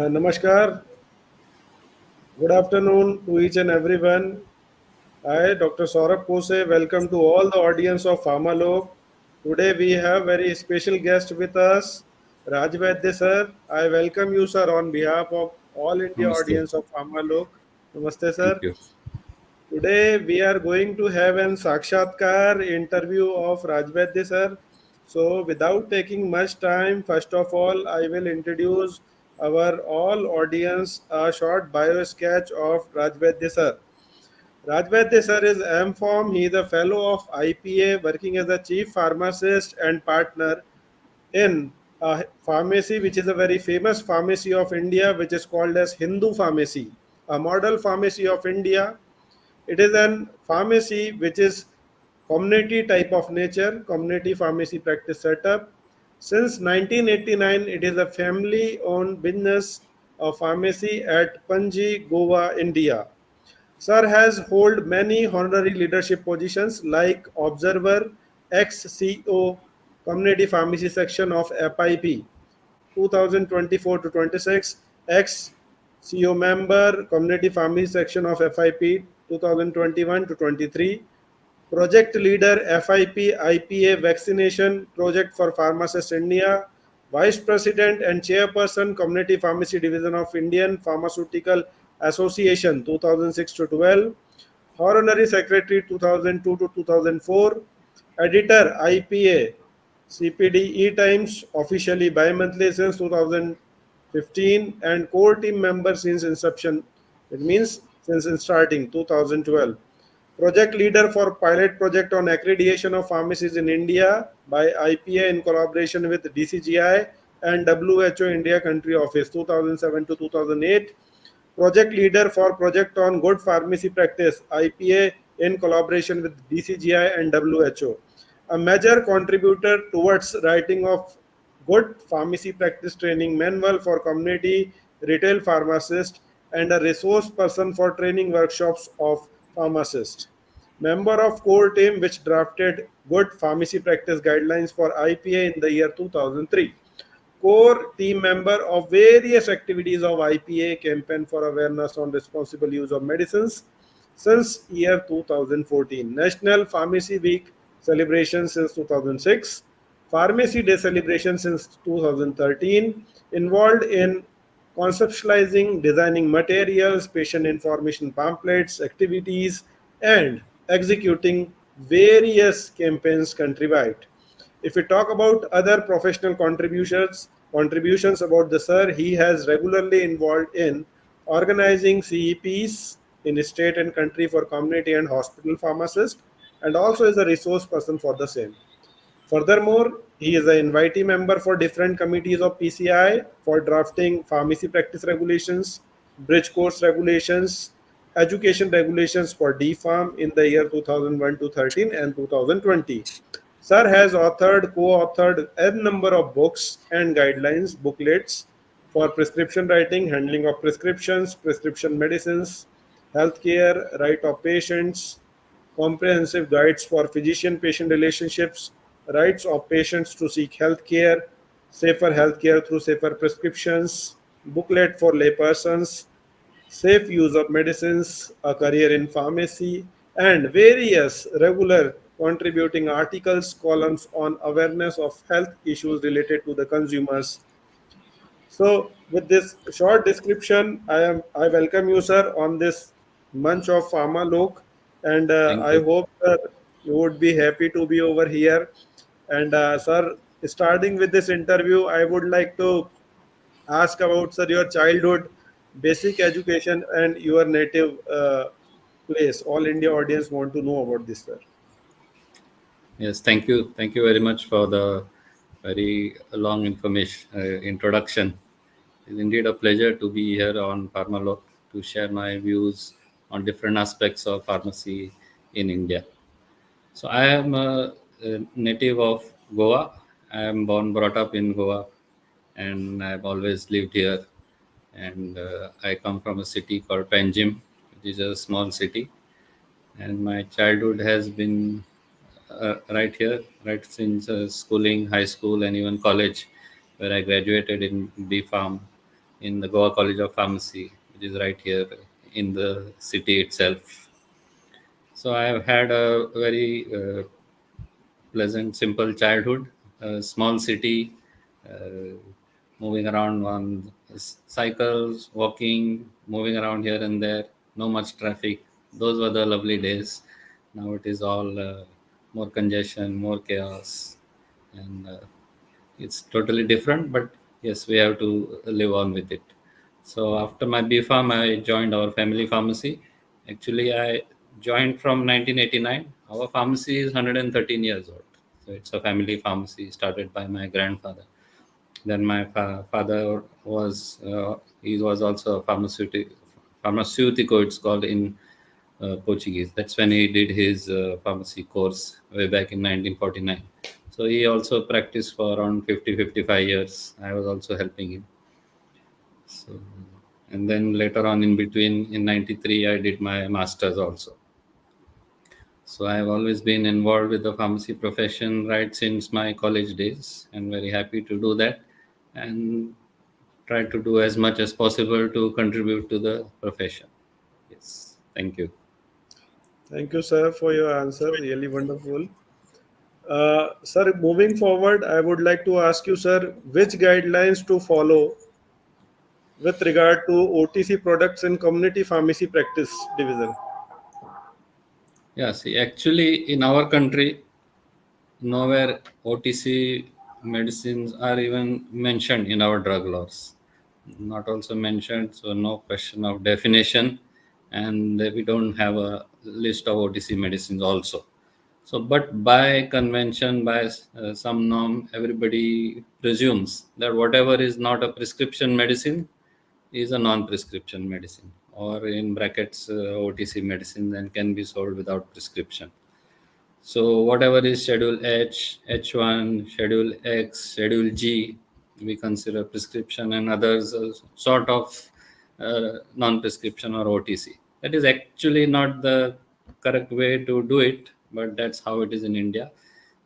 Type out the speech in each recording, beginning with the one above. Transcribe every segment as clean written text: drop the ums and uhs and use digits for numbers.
Namaskar. Good afternoon to each and everyone. I, Dr. Sourabh Kosey, welcome to all the audience of Pharma Lok. Today we have very special guest with us, Raj Vaidya sir. I welcome you, sir, on behalf of all India Namaste. audience of Pharma Lok. Namaste, Thank sir. you. Today we are going to have an Sakshatkar interview of Raj Vaidya sir. So without taking much time, first of all, I will introduce our all audience a short bio sketch of Raj Vaidya sir. Raj Vaidya sir is M.Pharm. He is a fellow of IPA working as a chief pharmacist and partner in a pharmacy which is a very famous pharmacy of India which is called as Hindu Pharmacy, a model pharmacy of India. It is an pharmacy which is community type of nature, community pharmacy practice setup. Since 1989, it is a family owned business of pharmacy at Panji, Goa, India. Sir has hold many honorary leadership positions like Observer, ex-CEO, Community Pharmacy Section of FIP, 2024 to 26, ex-CEO member, Community Pharmacy Section of FIP, 2021 to 23, project leader FIP IPA vaccination project for Pharmacists India, vice president and chairperson Community Pharmacy Division of Indian Pharmaceutical Association 2006 to 12, honorary secretary 2002 to 2004, editor IPA CPDE Times officially bi-monthly since 2015 and core team member since inception. It means since starting 2012. Project leader for pilot project on accreditation of pharmacies in India by IPA in collaboration with DCGI and WHO India Country Office 2007 to 2008. Project leader for project on good pharmacy practice IPA in collaboration with DCGI and WHO. A major contributor towards writing of good pharmacy practice training manual for community retail pharmacists and a resource person for training workshops of pharmacists. Member of core team which drafted good pharmacy practice guidelines for IPA in the year 2003. Core team member of various activities of IPA campaign for awareness on responsible use of medicines since year 2014. National Pharmacy Week celebration since 2006. Pharmacy Day celebration since 2013. Involved in conceptualizing, designing materials, patient information pamphlets, activities, and executing various campaigns countrywide. If we talk about other professional contributions about the sir, he has regularly involved in organizing CEPs in state and country for community and hospital pharmacists, and also is a resource person for the same. Furthermore, he is an invitee member for different committees of PCI for drafting pharmacy practice regulations, bridge course regulations, education regulations for DPharm in the year 2001 to 13 and 2020. Sir has authored, co-authored a number of books and guidelines, booklets for prescription writing, handling of prescriptions, prescription medicines, healthcare, right of patients, comprehensive guides for physician-patient relationships, rights of patients to seek healthcare, safer healthcare through safer prescriptions, booklet for laypersons, safe use of medicines, a career in pharmacy, and various regular contributing articles, columns on awareness of health issues related to the consumers. So, with this short description, I welcome you, sir, on this month of Pharma Lok, and Thank I you. hope you would be happy to be over here. And sir, starting with this interview, I would like to ask about sir your childhood, basic education, and your native place. All India audience want to know about this, sir. Yes, thank you. Thank you very much for the very long information introduction. It's indeed a pleasure to be here on Pharma Lok to share my views on different aspects of pharmacy in India. So I am a native of Goa. I am born, brought up in Goa, and I've always lived here. And I come from a city called Panjim, which is a small city. And my childhood has been right here, right since schooling, high school, and even college, where I graduated in B Farm in the Goa College of Pharmacy, which is right here in the city itself. So I have had a very pleasant, simple childhood, a small city, uh, moving around on cycles, walking, moving around here and there, no much traffic. Those were the lovely days. Now it is all more congestion, more chaos, and it's totally different. But yes, we have to live on with it. So after my B Farm, I joined our family pharmacy. Actually, I joined from 1989. Our pharmacy is 113 years old. So it's a family pharmacy started by my grandfather. Then my father was he was also a pharmaceutical. It's called in Portuguese. That's when he did his pharmacy course way back in 1949. So he also practiced for around 50-55 years. I was also helping him. So, and then later on in between in 93, I did my master's also. So I've always been involved with the pharmacy profession right since my college days, and very happy to do that, and try to do as much as possible to contribute to the profession. Yes, thank you. Thank you, sir, for your answer. Really wonderful. Sir, moving forward, I would like to ask you, sir, which guidelines to follow with regard to OTC products in community pharmacy practice division. Yeah, see, actually, in our country, nowhere OTC medicines are even mentioned in our drug laws. Not also mentioned, so no question of definition, and we don't have a list of OTC medicines also. So, but by convention, by some norm, everybody presumes that whatever is not a prescription medicine is a non-prescription medicine, or in brackets OTC medicine, and can be sold without prescription. So whatever is Schedule H, H1, Schedule X, Schedule G, we consider prescription, and others sort of non-prescription or OTC. That is actually not the correct way to do it, but that's how it is in India.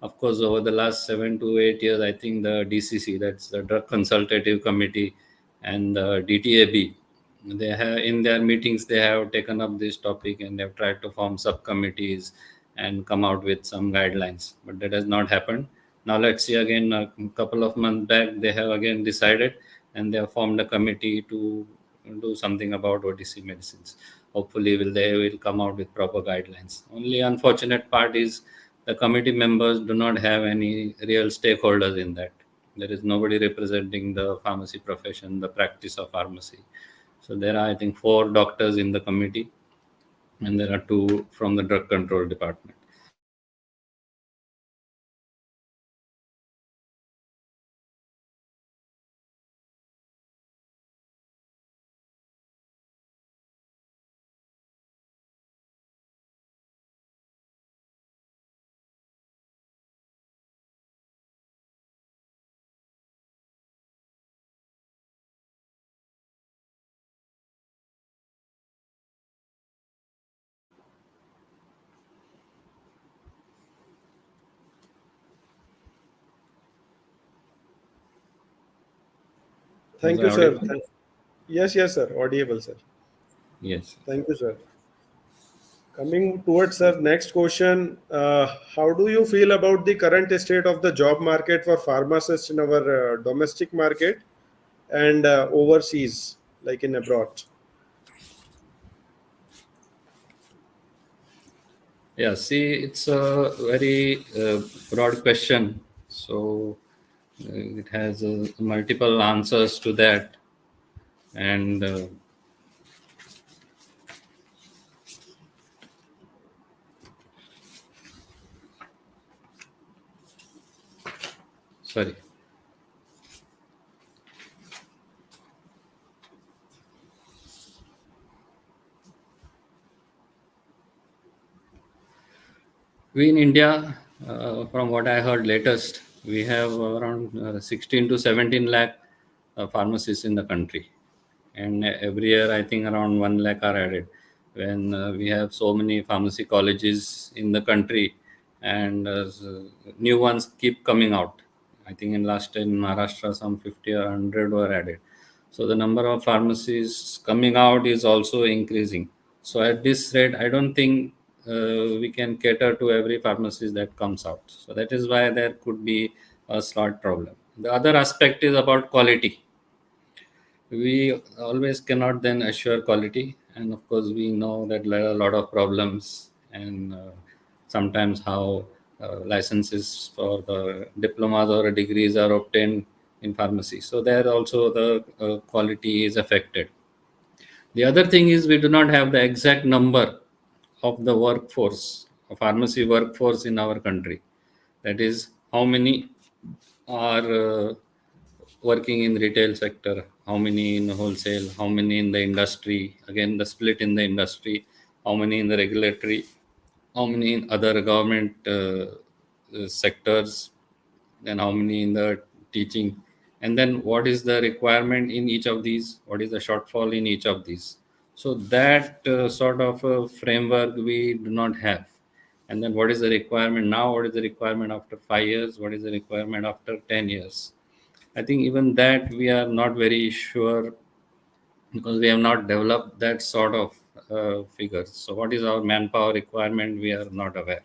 Of course, over the last 7 to 8 years, I think the DCC, that's the Drug Consultative Committee, and the DTAB, they have in their meetings they have taken up this topic, and they have tried to form subcommittees and come out with some guidelines, but that has not happened. Now let's see, again a couple of months back they have again decided, and they have formed a committee to do something about OTC medicines. Hopefully they will come out with proper guidelines. Only unfortunate part is the committee members do not have any real stakeholders in that. There is nobody representing the pharmacy profession, the practice of pharmacy. So there are, I think, 4 doctors in the committee, and there are 2 from the drug control department. Was Thank I you, sir. audible? Yes, yes, sir. Audible, sir. Yes. Thank you, sir. Coming towards our next question, how do you feel about the current state of the job market for pharmacists in our domestic market and overseas, like in abroad? Yeah, see, it's a very broad question. So it has multiple answers to that. And sorry, we in India, from what I heard latest, we have around 16 to 17 lakh pharmacists in the country. And every year, I think around 1 lakh are added. When we have so many pharmacy colleges in the country, and new ones keep coming out. I think in last in Maharashtra, some 50 or 100 were added. So the number of pharmacies coming out is also increasing. So at this rate, I don't think we can cater to every pharmacy that comes out. So that is why there could be a slot problem. The other aspect is about quality. We always cannot then assure quality, and of course we know that there are a lot of problems, and sometimes how licenses for the diplomas or degrees are obtained in pharmacy. So there also the quality is affected. The other thing is we do not have the exact number of the workforce, pharmacy workforce in our country. That is, how many are working in retail sector, how many in wholesale, how many in the industry, again the split in the industry, how many in the regulatory, how many in other government sectors, then how many in the teaching, and then what is the requirement in each of these, what is the shortfall in each of these. So that sort of framework we do not have. And then what is the requirement now, what is the requirement after 5 years, what is the requirement after 10 years. I think even that we are not very sure, because we have not developed that sort of figures. So what is our manpower requirement, we are not aware.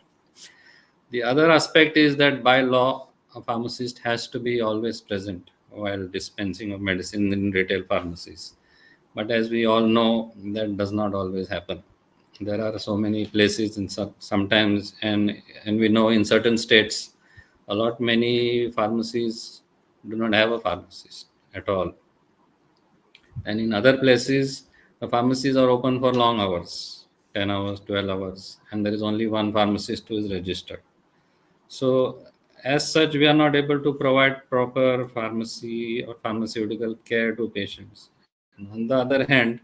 The other aspect is that by law, a pharmacist has to be always present while dispensing of medicine in retail pharmacies. But as we all know, that does not always happen. There are so many places in sometimes, and we know in certain states, a lot many pharmacies do not have a pharmacist at all. And in other places, the pharmacies are open for long hours, 10 hours, 12 hours, and there is only one pharmacist who is registered. So, as such, we are not able to provide proper pharmacy or pharmaceutical care to patients. And on the other hand,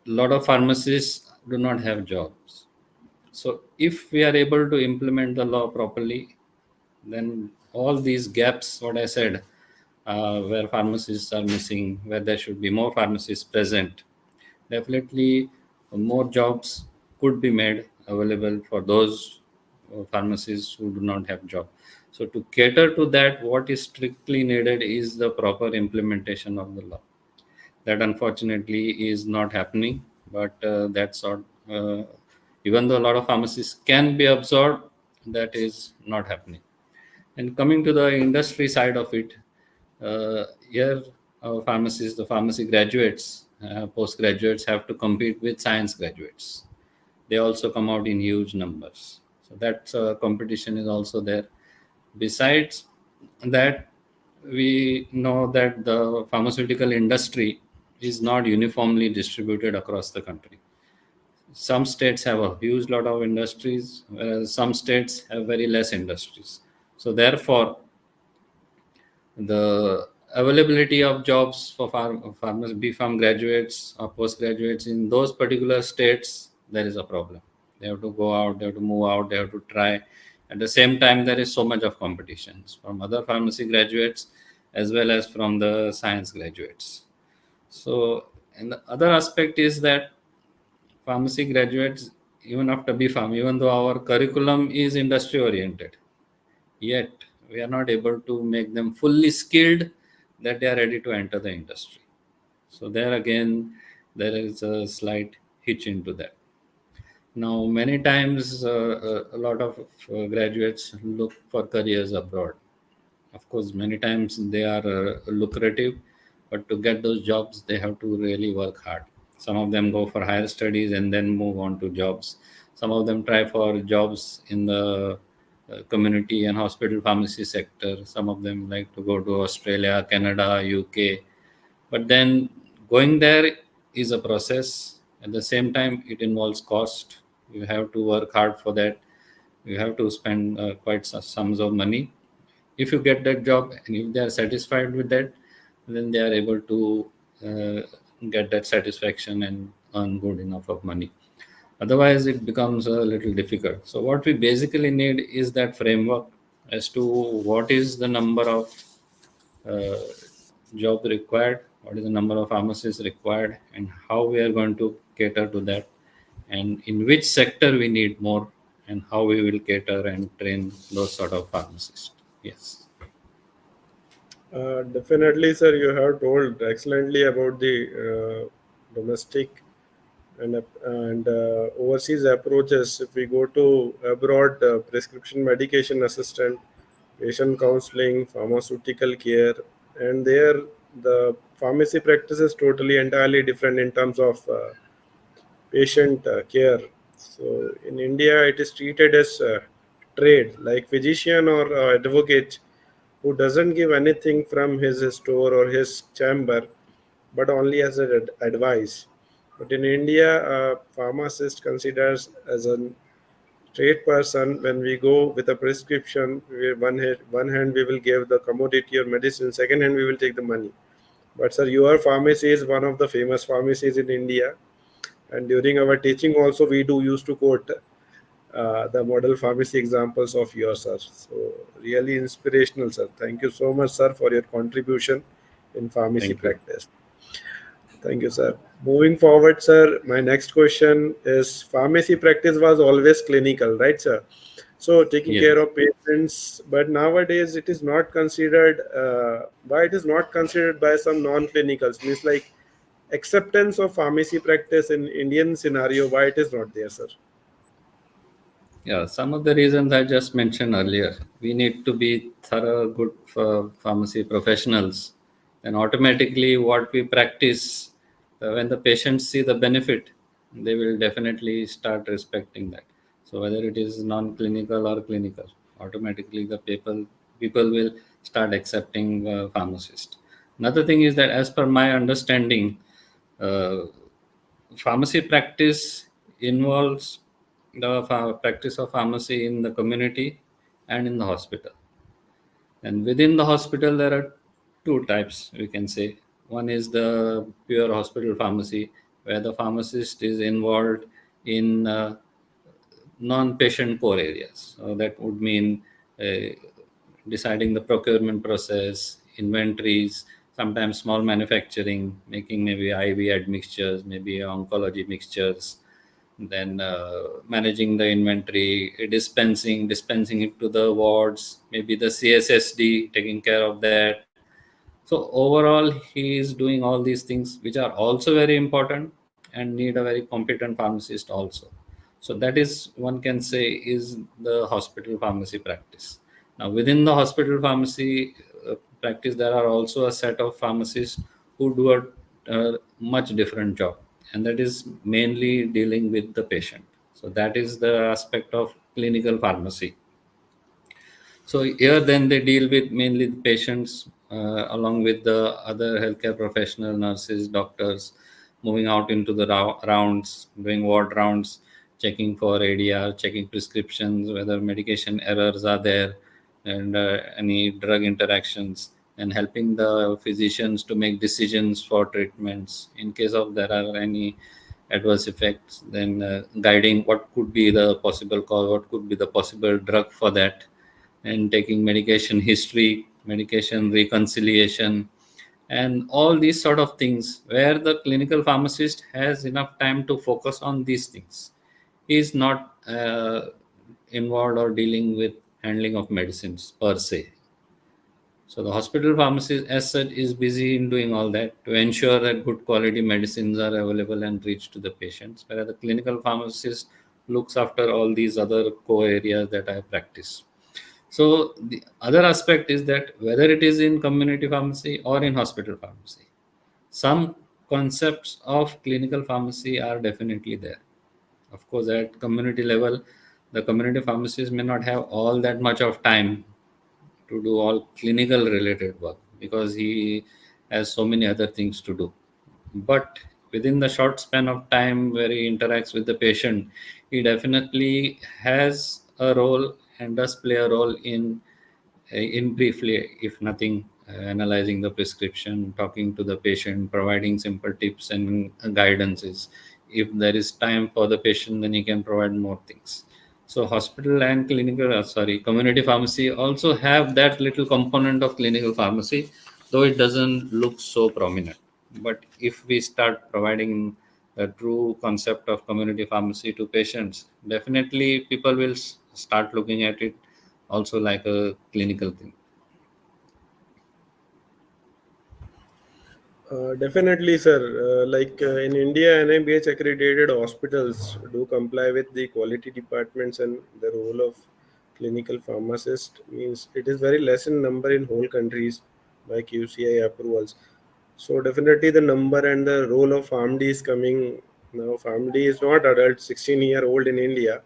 a lot of pharmacists do not have jobs. So, if we are able to implement the law properly, then all these gaps, what I said, where pharmacists are missing, where there should be more pharmacists present, definitely more jobs could be made available for those pharmacists who do not have job. So to cater to that, what is strictly needed is the proper implementation of the law. That unfortunately is not happening, but that's sort even though a lot of pharmacies can be absorbed, that is not happening. And coming to the industry side of it, here our pharmacists, the pharmacy graduates, postgraduates have to compete with science graduates. They also come out in huge numbers. So that competition is also there. Besides that, we know that the pharmaceutical industry is not uniformly distributed across the country. Some states have a huge lot of industries, whereas some states have very less industries. So therefore, the availability of jobs for farmers, B.Pharm graduates or postgraduates in those particular states, there is a problem. They have to go out, they have to move out, they have to try. At the same time, there is so much of competitions from other pharmacy graduates as well as from the science graduates. So, and the other aspect is that pharmacy graduates, even after B.Pharm, even though our curriculum is industry oriented, yet we are not able to make them fully skilled that they are ready to enter the industry. So there again, there is a slight hitch into that. Now many times a lot of graduates look for careers abroad. Of course, many times they are lucrative, but to get those jobs they have to really work hard. Some of them go for higher studies and then move on to jobs. Some of them try for jobs in the community and hospital pharmacy sector. Some of them like to go to Australia, Canada, UK. But then going there is a process. At the same time, it involves cost. You have to work hard for that. You have to spend quite sums of money. If you get that job and if they are satisfied with that, then they are able to get that satisfaction and earn good enough of money. Otherwise, it becomes a little difficult. So, what we basically need is that framework as to what is the number of uh, job required, what is the number of pharmacists required, and how we are going to cater to that, and in which sector we need more, and how we will cater and train those sort of pharmacists. Yes. Definitely, sir. You have told excellently about the domestic and overseas approaches. If we go to abroad, prescription medication assistant, patient counseling, pharmaceutical care, and there the pharmacy practice is totally entirely different in terms of patient care. So in India, it is treated as trade, like physician or advocate who doesn't give anything from his store or his chamber, but only as an advice. But in India, a pharmacist considers as a trade person. When we go with a prescription, one hand we will give the commodity or medicine, second hand we will take the money. But sir, your pharmacy is one of the famous pharmacies in India, and during our teaching also we do used to quote the model pharmacy examples of yours, sir. So really inspirational, sir. Thank you so much, sir, for your contribution in pharmacy Thank you. practice. Thank you, sir. Moving forward, sir, my next question is pharmacy practice was always clinical, right, sir? So taking Yes. care of patients, but nowadays it is not considered. Why it is not considered by some non-clinicals? Means like acceptance of pharmacy practice in Indian scenario. Why it is not there, sir? Yeah, some of the reasons I just mentioned earlier. We need to be thorough, good for pharmacy professionals. And automatically, what we practice, when the patients see the benefit, they will definitely start respecting that. So whether it is non-clinical or clinical, automatically the people will start accepting pharmacist. Another thing is that, as per my understanding, uh, pharmacy practice involves the practice of pharmacy in the community and in the hospital. And within the hospital, there are two types, we can say. One is the pure hospital pharmacy, where the pharmacist is involved in non-patient core areas. So that would mean uh, deciding the procurement process, inventories, sometimes small manufacturing, making maybe IV admixtures, maybe oncology mixtures, then managing the inventory, dispensing it to the wards, maybe the CSSD taking care of that. So overall, he is doing all these things, which are also very important and need a very competent pharmacist also. So that is, one can say, is the hospital pharmacy practice. Now within the hospital pharmacy practice, there are also a set of pharmacists who do a much different job, and that is mainly dealing with the patient. So that is the aspect of clinical pharmacy. So here, then they deal with mainly the patients, along with the other healthcare professional, nurses, doctors, moving out into the rounds, doing ward rounds, checking for ADR, checking prescriptions, whether medication errors are there, and any drug interactions, and helping the physicians to make decisions for treatments. In case of there are any adverse effects, then guiding what could be the possible cause, what could be the possible drug for that, and taking medication history, medication reconciliation, and all these sort of things, where the clinical pharmacist has enough time to focus on these things. He is not involved or dealing with handling of medicines per se. So the hospital pharmacist, as such, is busy in doing all that to ensure that good quality medicines are available and reach to the patients, whereas the clinical pharmacist looks after all these other core areas that I practice. So the other aspect is that whether it is in community pharmacy or in hospital pharmacy, some concepts of clinical pharmacy are definitely there. Of course, at community level, the community pharmacist may not have all that much of time to do all clinical related work because he has so many other things to do. But within the short span of time where he interacts with the patient, he definitely has a role and does play a role in briefly, if nothing, analyzing the prescription, talking to the patient, providing simple tips and guidances. If there is time for the patient, then he can provide more things. So hospital and community pharmacy also have that little component of clinical pharmacy, though it doesn't look so prominent. But if we start providing the true concept of community pharmacy to patients, definitely people will start looking at it also like a clinical thing. Definitely, sir. In India, NIBH accredited hospitals do comply with the quality departments, and the role of clinical pharmacist means it is very less in number in whole countries by QCI approvals. So definitely the number and the role of PharmD is coming now. PharmD is not adult, 16-year-old in India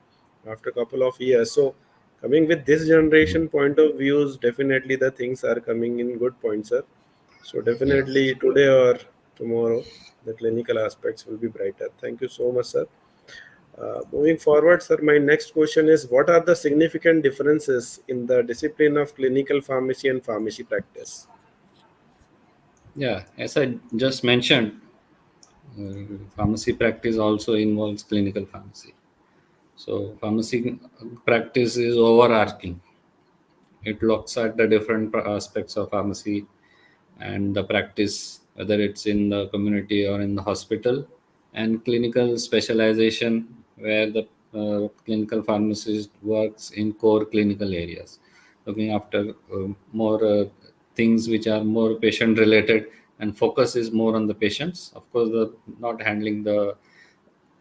after a couple of years. So coming with this generation point of views, definitely the things are coming in good points, sir. So Yes. definitely today or tomorrow, the clinical aspects will be brighter. Thank you so much, sir. Moving forward, sir, my next question is: what are the significant differences in the discipline of clinical pharmacy and pharmacy practice? Yeah, as I just mentioned, pharmacy practice also involves clinical pharmacy. So, pharmacy practice is overarching. It looks at the different aspects of pharmacy and the practice, whether it's in the community or in the hospital, and clinical specialization, where the clinical pharmacist works in core clinical areas, looking after more things which are more patient related, and focus is more on the patients. Of course, not handling the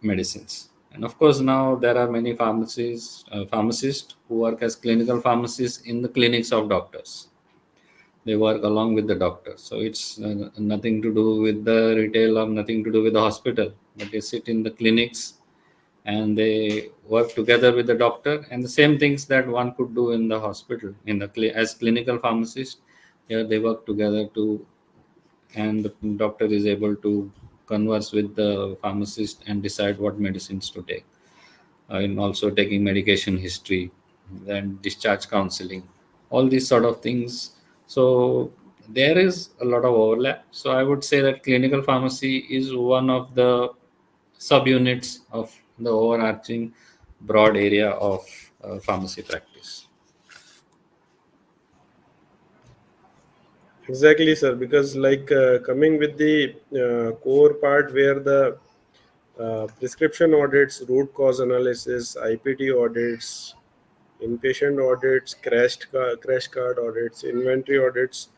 medicines. And of course, now there are many pharmacists who work as clinical pharmacists in the clinics of doctors. They work along with the doctor, so it's nothing to do with the retail or nothing to do with the hospital, but they sit in the clinics and they work together with the doctor, and the same things that one could do in the hospital in the as clinical pharmacist. Here they work together to, and the doctor is able to converse with the pharmacist and decide what medicines to take, and also taking medication history, then discharge counseling, all these sort of things. So there is a lot of overlap. So I would say that clinical pharmacy is one of the subunits of the overarching broad area of pharmacy practice. Exactly, sir. Because coming with the core part where the prescription audits, root cause analysis, IPT audits, inpatient audits, crash card audits, inventory audits,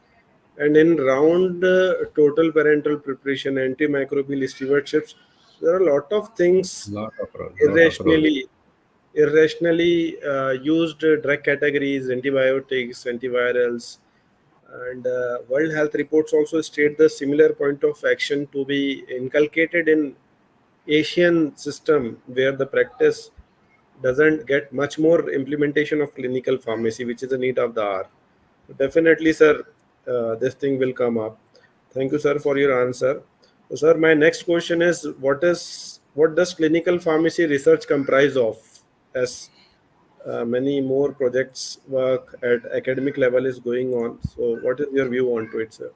and in round total parental preparation, antimicrobial stewardships. There are a lot of things Lot of role. irrationally irrationally used drug categories, antibiotics, antivirals, and World Health reports also state the similar point of action to be inculcated in Asian system where the practice doesn't get much more implementation of clinical pharmacy, which is a need of the hour. Definitely, sir, this thing will come up. Thank you, sir, for your answer. So, sir, my next question is: what does clinical pharmacy research comprise of? As many more projects work at academic level is going on. So, what is your view on to it, sir?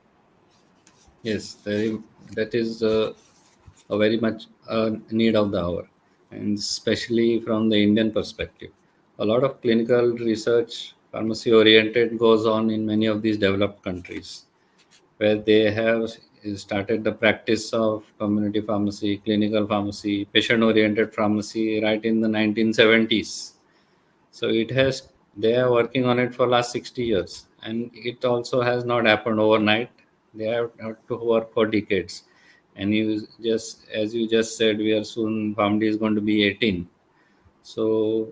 Yes, that is a very much need of the hour, and especially from the Indian perspective. A lot of clinical research, pharmacy oriented, goes on in many of these developed countries, where they have started the practice of community pharmacy, clinical pharmacy, patient oriented pharmacy right in the 1970s. So it has, they are working on it for last 60 years, and it also has not happened overnight. They have to work for decades. And you just, as you just said, we are soon, PharmD is going to be 18. So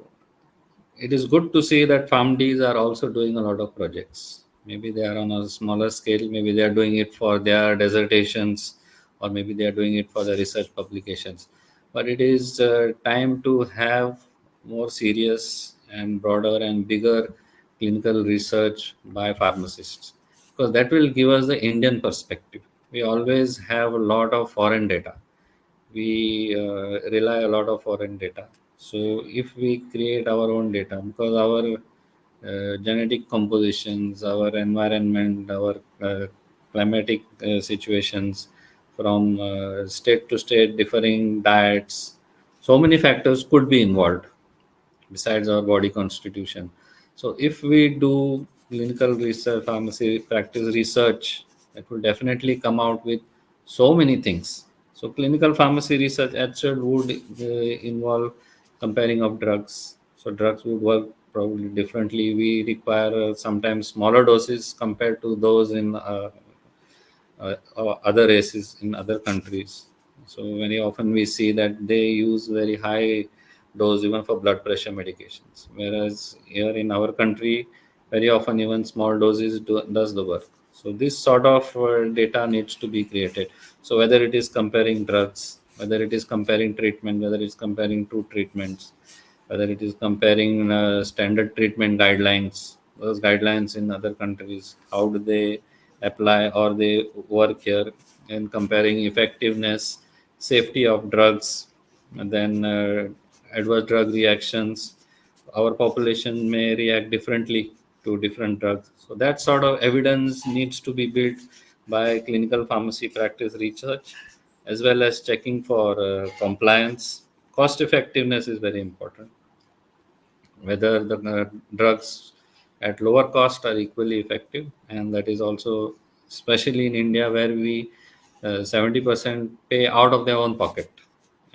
it is good to see that PharmDs are also doing a lot of projects. Maybe they are on a smaller scale, maybe they are doing it for their dissertations, or maybe they are doing it for the research publications. But it is time to have more serious and broader and bigger clinical research by pharmacists, because that will give us the Indian perspective. We always have a lot of foreign data, we rely a lot of foreign data. So if we create our own data, because our genetic compositions, our environment, our climatic situations, from state to state, differing diets, so many factors could be involved besides our body constitution. So if we do clinical research, pharmacy practice research, that will definitely come out with so many things. So clinical pharmacy research actually would involve comparing of drugs. So drugs would work probably differently. We require sometimes smaller doses compared to those in other races in other countries. So very often we see that they use very high dose even for blood pressure medications, whereas here in our country, very often even small doses does the work. So this sort of data needs to be created. So whether it is comparing drugs, whether it is comparing treatment, whether it's comparing two treatments, whether it is comparing standard treatment guidelines, those guidelines in other countries, how do they apply or they work here, and comparing effectiveness, safety of drugs, and then adverse drug reactions. Our population may react differently to different drugs. So that sort of evidence needs to be built by clinical pharmacy practice research, as well as checking for compliance. Cost effectiveness is very important, whether the drugs at lower cost are equally effective, and that is also especially in India, where we 70% pay out of their own pocket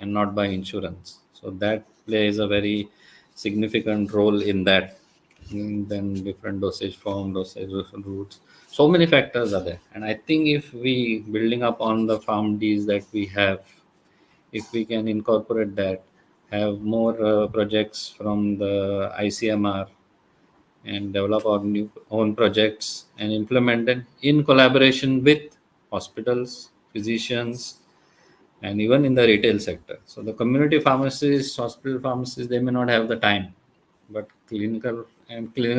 and not by insurance. So that plays a very significant role in that. And then different dosage form, dosage routes, so many factors are there. And I think if we building up on the farm Ds that we have, if we can incorporate that, have more projects from the ICMR, and develop our new own projects and implement them in collaboration with hospitals, physicians, and even in the retail sector. So the community pharmacies, hospital pharmacies, they may not have the time, but clinical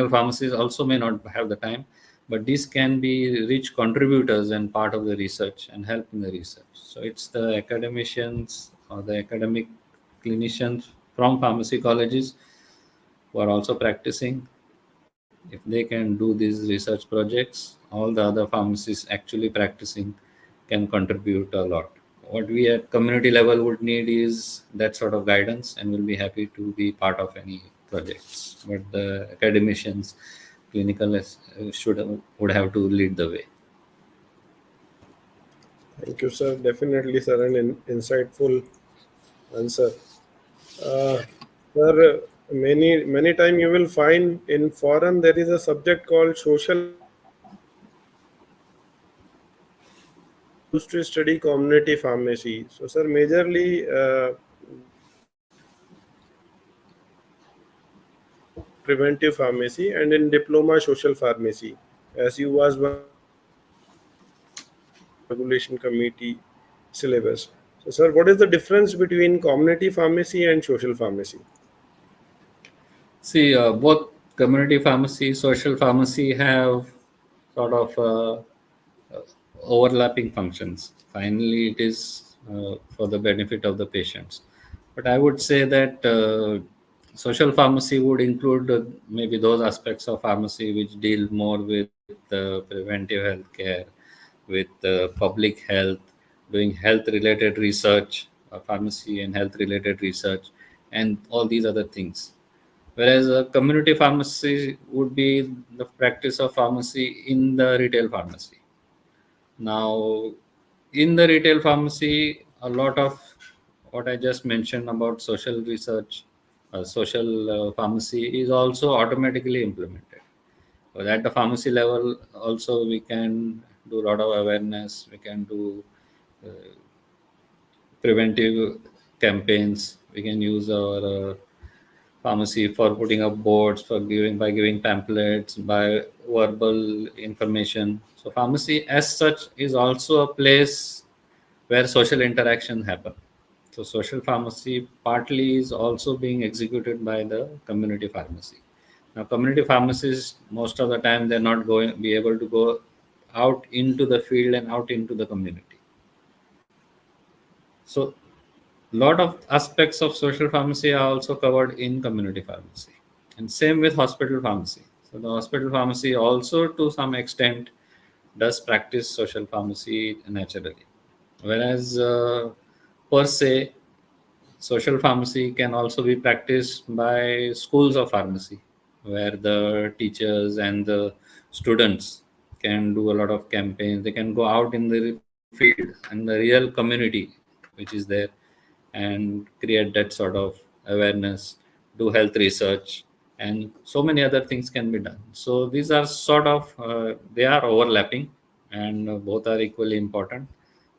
pharmacies also may not have the time. But these can be rich contributors and part of the research and help in the research. So it's the academicians or the academic clinicians from pharmacy colleges who are also practicing. If they can do these research projects, all the other pharmacists actually practicing can contribute a lot. What we at community level would need is that sort of guidance, and we'll be happy to be part of any projects. But the academicians, clinical should would have to lead the way. Thank you, sir. Definitely, sir, an insightful answer. Uh, Sir, many time you will find in foreign there is a subject called social pharmacy. They used to study community pharmacy. So, sir, majorly preventive pharmacy and in diploma social pharmacy, as you was one of the participant in regulation committee syllabus. So, sir, what is the difference between community pharmacy and social pharmacy? See, both community pharmacy, social pharmacy have sort of overlapping functions. Finally, it is for the benefit of the patients. But I would say that social pharmacy would include maybe those aspects of pharmacy which deal more with preventive health care, with public health, doing health related research, pharmacy and health related research, and all these other things. Whereas a community pharmacy would be the practice of pharmacy in the retail pharmacy. Now, in the retail pharmacy, a lot of what I just mentioned about social research, social pharmacy is also automatically implemented. But at the pharmacy level, also we can do a lot of awareness. We can do uh, preventive campaigns. We can use our pharmacy for putting up boards, for giving by giving pamphlets, by verbal information. So pharmacy as such is also a place where social interaction happen. So social pharmacy partly is also being executed by the community pharmacy. Now community pharmacists most of the time they're not going be able to go out into the field and out into the community. So lot of aspects of social pharmacy are also covered in community pharmacy, and same with hospital pharmacy. So the hospital pharmacy also to some extent does practice social pharmacy naturally, whereas per se social pharmacy can also be practiced by schools of pharmacy, where the teachers and the students can do a lot of campaigns. They can go out in the field and the real community which is there and create that sort of awareness, do health research, and so many other things can be done. So these are sort of they are overlapping, and both are equally important.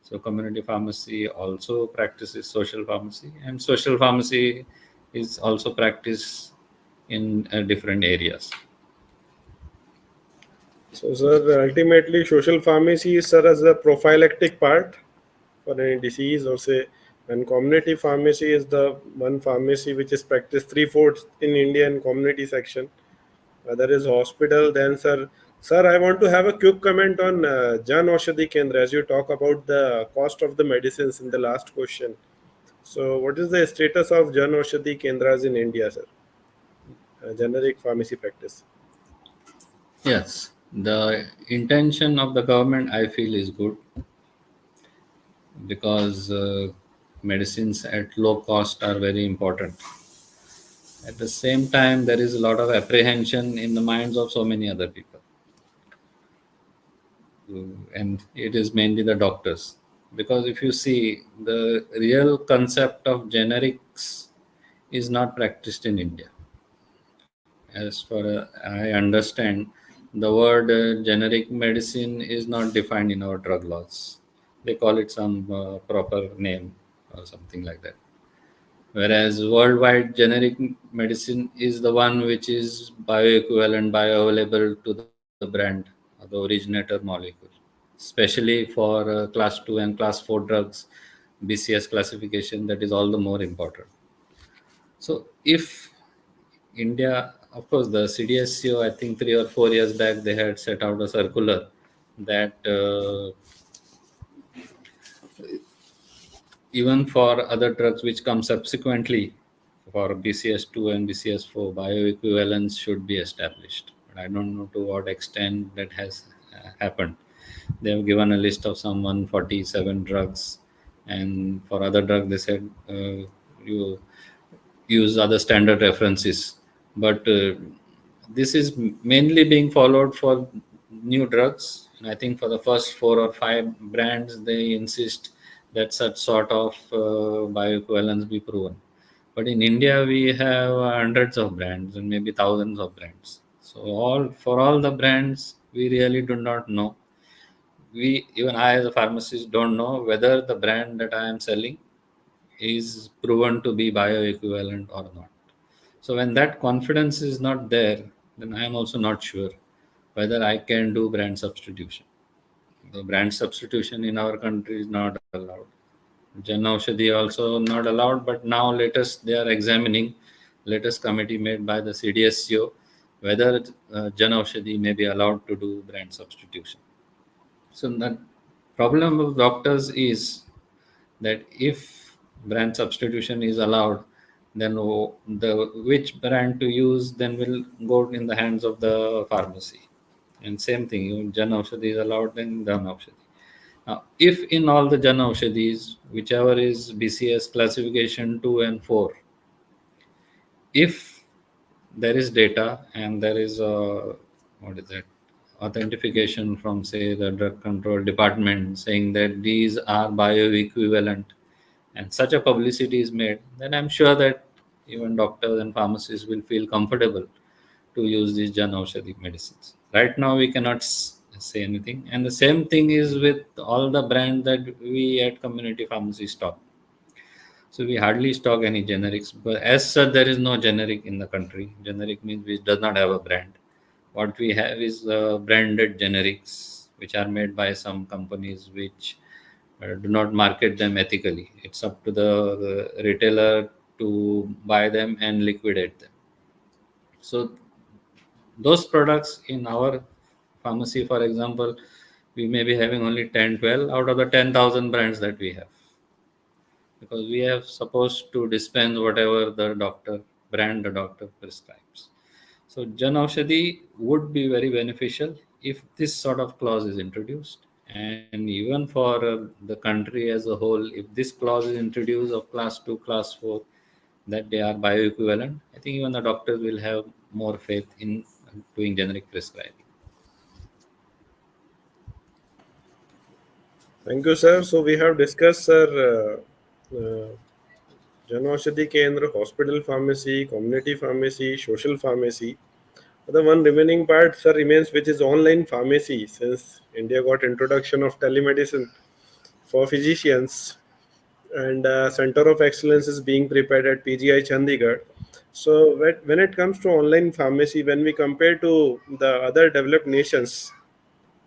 So community pharmacy also practices social pharmacy, and social pharmacy is also practiced in different areas. So, sir, ultimately, social pharmacy is, sir, as a prophylactic part for any disease, or say, and community pharmacy is the one pharmacy which is practiced three-fourths in Indian community section. Other is hospital. Then, sir, I want to have a quick comment on Jan Aushadhi Kendra as you talk about the cost of the medicines in the last question. So, what is the status of Jan Aushadhi Kendras in India, sir? Generic pharmacy practice. Yes, the intention of the government I feel is good because medicines at low cost are very important. At the same time, there is a lot of apprehension in the minds of so many other people, and it is mainly the doctors. Because if you see, the real concept of generics is not practiced in India. As far as I understand, the word generic medicine is not defined in our drug laws. They call it some proper name or something like that. Whereas worldwide generic medicine is the one which is bioequivalent, bioavailable to the brand, or the originator molecule. Especially for class 2 and class 4 drugs, BCS classification, that is all the more important. So if India, of course, the CDSCO, I think 3 or 4 years back, they had set out a circular that even for other drugs which come subsequently, for BCS2 and BCS4, bioequivalence should be established. But I don't know to what extent that has happened. They have given a list of some 147 drugs, and for other drugs, they said you use other standard references. But this is mainly being followed for new drugs. And I think for the first 4 or 5 brands, they insist that such sort of bioequivalence be proven. But in India, we have hundreds of brands and maybe thousands of brands. So all for all the brands, we really do not know. We, even I as a pharmacist, don't know whether the brand that I am selling is proven to be bioequivalent or not. So when that confidence is not there, then I am also not sure whether I can do brand substitution. The brand substitution in our country is not allowed. Jan Aushadhi also not allowed, but now latest they are examining, latest committee made by the CDSCO, whether Jan Aushadhi may be allowed to do brand substitution. So the problem of doctors is that if brand substitution is allowed, then the which brand to use then will go in the hands of the pharmacy. And same thing, Jan Aushadhi is allowed, then Jan Aushadhi. Now, if in all the Jan Aushadhis, whichever is BCS classification 2 and 4, if there is data and there is a, what is that, authentication from, say, the drug control department saying that these are bioequivalent, and such a publicity is made, then I'm sure that even doctors and pharmacists will feel comfortable to use these Jan Aushadhi medicines. Right now, we cannot say anything. And the same thing is with all the brands that we at community pharmacy stock. So we hardly stock any generics, but as such, there is no generic in the country. Generic means which does not have a brand. What we have is branded generics, which are made by some companies which do not market them ethically. It's up to the retailer to buy them and liquidate them. So those products in our pharmacy, for example, we may be having only 10, 12 out of the 10,000 brands that we have, because we have supposed to dispense whatever the doctor brand the doctor prescribes. So Jan Aushadhi would be very beneficial if this sort of clause is introduced. And even for the country as a whole, if this clause is introduced of class 2, class 4, that they are bioequivalent, I think even the doctors will have more faith in doing generic prescribing. Thank you, sir. So we have discussed, sir, Jan Aushadhi Kendra, hospital pharmacy, community pharmacy, social pharmacy. The one remaining part, sir, remains, which is online pharmacy. Since India got introduction of telemedicine for physicians, and Center of Excellence is being prepared at PGI Chandigarh. So when it comes to online pharmacy, when we compare to the other developed nations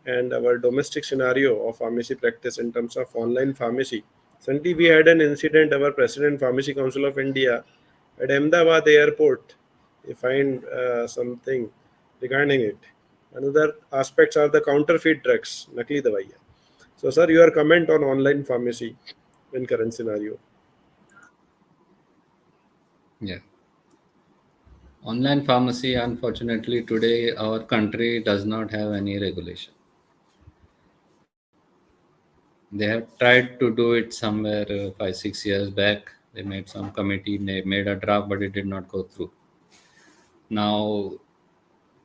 and our domestic scenario of pharmacy practice in terms of online pharmacy, recently we had an incident. Our President Pharmacy Council of India at Ahmedabad airport, they find something regarding it. Another aspects are the counterfeit drugs, nakli dawaiyan. So, sir, your comment on online pharmacy in current scenario? Yeah. Online pharmacy, unfortunately, today our country does not have any regulation. They have tried to do it somewhere 5 6 years back. They made some committee, they made a draft, but it did not go through. Now,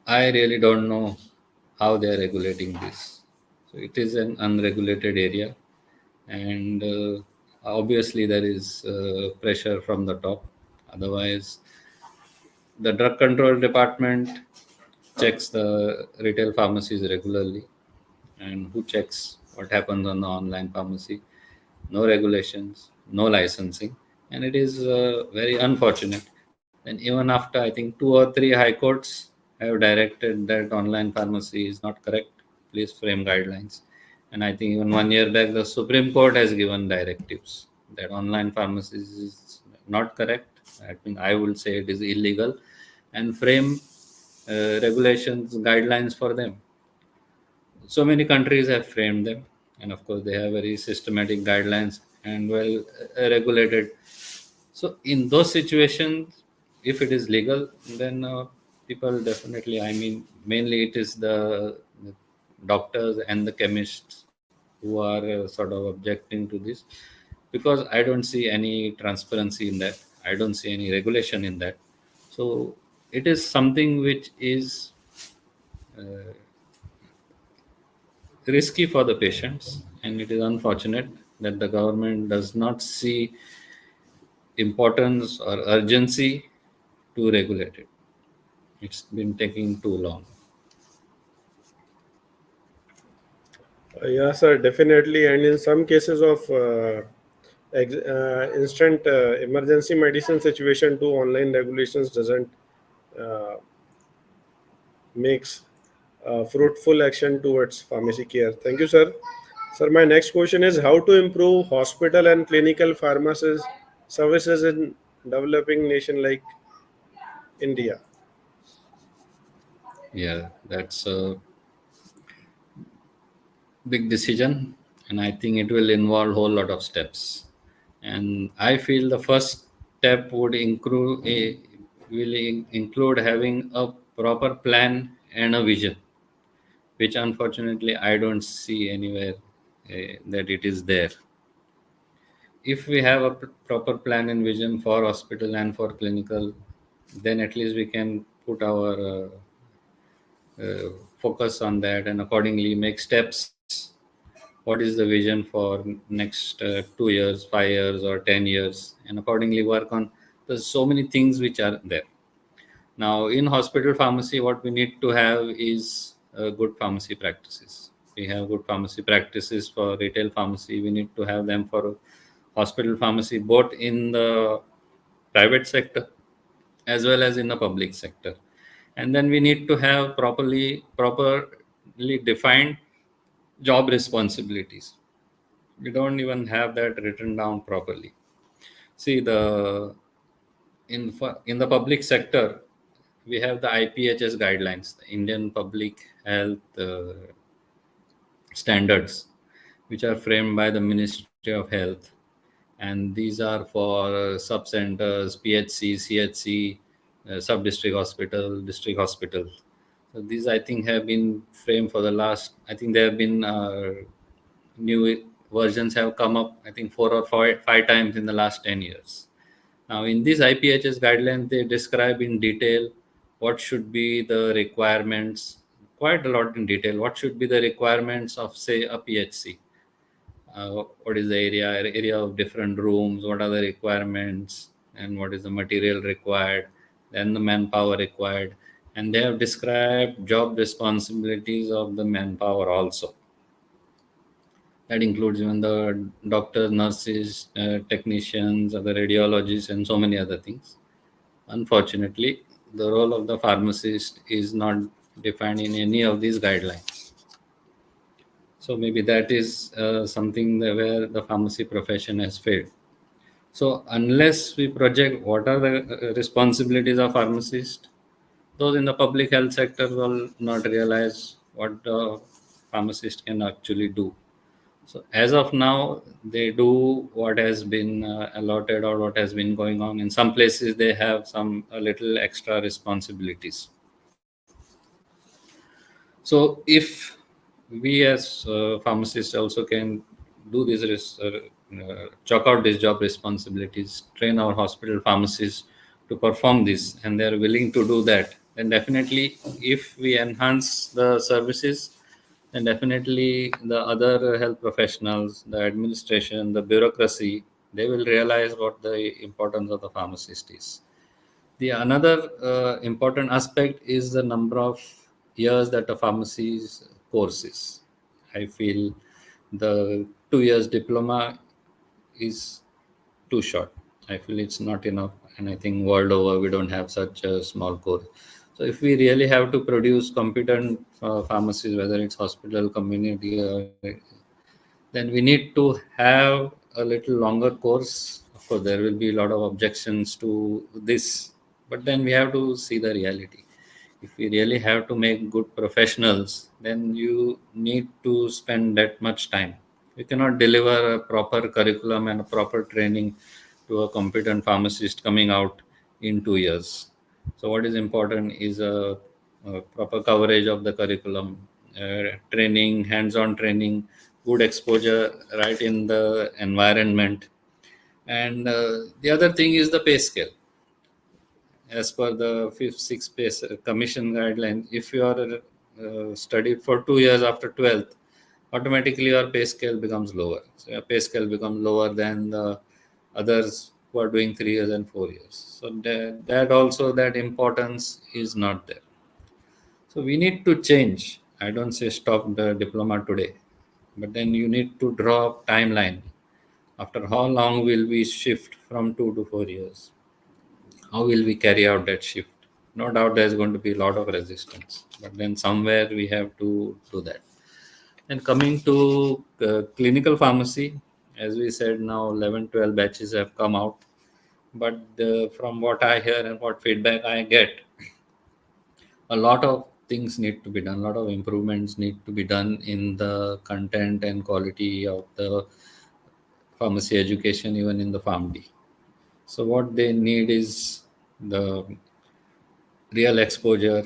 I really don't know how they are regulating this. So it is an unregulated area, and obviously there is pressure from the top. Otherwise, the drug control department checks the retail pharmacies regularly, and who checks what happens on the online pharmacy? No regulations, no licensing, and it is very unfortunate. And even after, I think, 2 or 3 high courts have directed that online pharmacy is not correct, please frame guidelines. And I think even 1 year back, the Supreme Court has given directives that online pharmacy is not correct. I think I would say it is illegal, and frame regulations, guidelines for them. So many countries have framed them, and of course they have very systematic guidelines and well regulated. So in those situations, if it is legal, then people definitely, I mean, mainly it is the doctors and the chemists who are sort of objecting to this, because I don't see any transparency in that. I don't see any regulation in that. So it is something which is uh, risky for the patients, and it is unfortunate that the government does not see importance or urgency to regulate it. It's been taking too long. Yeah, sir, definitely. And in some cases of instant emergency medicine situation too, online regulations doesn't uh, makes fruitful action towards pharmacy care. Thank you, sir. Sir, my next question is how to improve hospital and clinical pharmacies services in developing nation like India. Yeah, that's a big decision, and I think it will involve whole lot of steps. And I feel the first step would include having a proper plan and a vision, which unfortunately I don't see anywhere that it is there. If we have a proper plan and vision for hospital and for clinical, then at least we can put our focus on that and accordingly make steps. What is the vision for next 2 years, 5 years, or 10 years, and accordingly work on. There's so many things which are there. Now, in hospital pharmacy, what we need to have is good pharmacy practices. We have good pharmacy practices for retail pharmacy. We need to have them for hospital pharmacy, both in the private sector as well as in the public sector. And then we need to have properly defined job responsibilities. We don't even have that written down properly. See, in the public sector, we have the IPHS guidelines, the Indian Public Health Standards, which are framed by the Ministry of Health, and these are for sub centers, PHC, CHC, sub district hospital, district hospital. So these, I think, have been framed for the last. I think there have been new versions have come up. I think 4 or 5 times in the last 10 years. Now, in these IPHS guidelines, they describe in detail what should be the requirements, quite a lot in detail. What should be the requirements of, say, a PHC? What is the area of different rooms? What are the requirements, and what is the material required? Then the manpower required, and they have described job responsibilities of the manpower also. That includes even the doctors, nurses, technicians, the radiologists, and so many other things. Unfortunately, the role of the pharmacist is not defined in any of these guidelines. So maybe that is something where the pharmacy profession has failed. So unless we project what are the responsibilities of pharmacist, those in the public health sector will not realize what the pharmacist can actually do. So as of now, they do what has been allotted or what has been going on. In some places, they have some a little extra responsibilities. So if we as pharmacists also can do this, chalk out these job responsibilities, train our hospital pharmacists to perform this, and they are willing to do that, then definitely, if we enhance the services, then definitely the other health professionals, the administration, the bureaucracy, they will realize what the importance of the pharmacist is. The another important aspect is the number of years that a pharmacy's course is. I feel the 2 years diploma is too short. I feel it's not enough, and I think world over we don't have such a small course. So if we really have to produce competent pharmacies, whether it's hospital, community, then we need to have a little longer course. Of course, there will be a lot of objections to this, but then we have to see the reality. If we really have to make good professionals, then you need to spend that much time. You cannot deliver a proper curriculum and a proper training to a competent pharmacist coming out in 2 years. So, what is important is a proper coverage of the curriculum, training, hands-on training, good exposure right in the environment, and the other thing is the pay scale. As per the fifth, sixth pay commission guidelines, if you are studied for 2 years after 12th, automatically your pay scale becomes lower. So your pay scale becomes lower than the others who are doing 3 years and 4 years. So that also, that importance is not there. So we need to change. I don't say stop the diploma today, but then you need to draw a timeline. After how long will we shift from 2 to 4 years? How will we carry out that shift? No doubt there's going to be a lot of resistance, but then somewhere we have to do that. And coming to clinical pharmacy, as we said, now 11, 12 batches have come out. But from what I hear and what feedback I get, a lot of things need to be done, a lot of improvements need to be done in the content and quality of the pharmacy education, even in the PharmD. So what they need is the real exposure,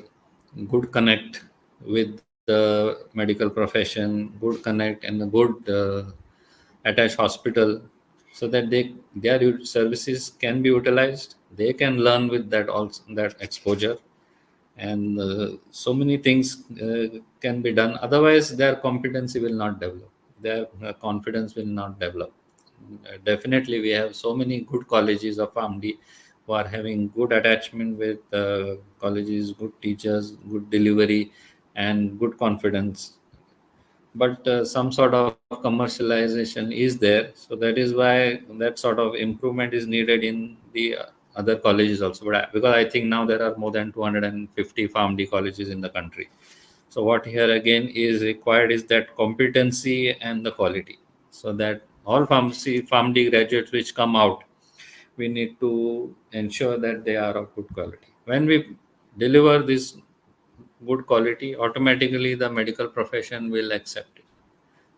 good connect with the medical profession, good connect and a good attached hospital, so that their services can be utilized. They can learn with that also, that exposure, and so many things can be done. Otherwise, their competency will not develop. Their confidence will not develop. Definitely, we have so many good colleges of PharmD who are having good attachment with colleges, good teachers, good delivery, and good confidence. But some sort of commercialization is there. So that is why that sort of improvement is needed in the other colleges also. Because I think now there are more than 250 PharmD colleges in the country. So what here again is required is that competency and the quality, so that all pharmacy PharmD graduates which come out, we need to ensure that they are of good quality. When we deliver this good quality, automatically the medical profession will accept it.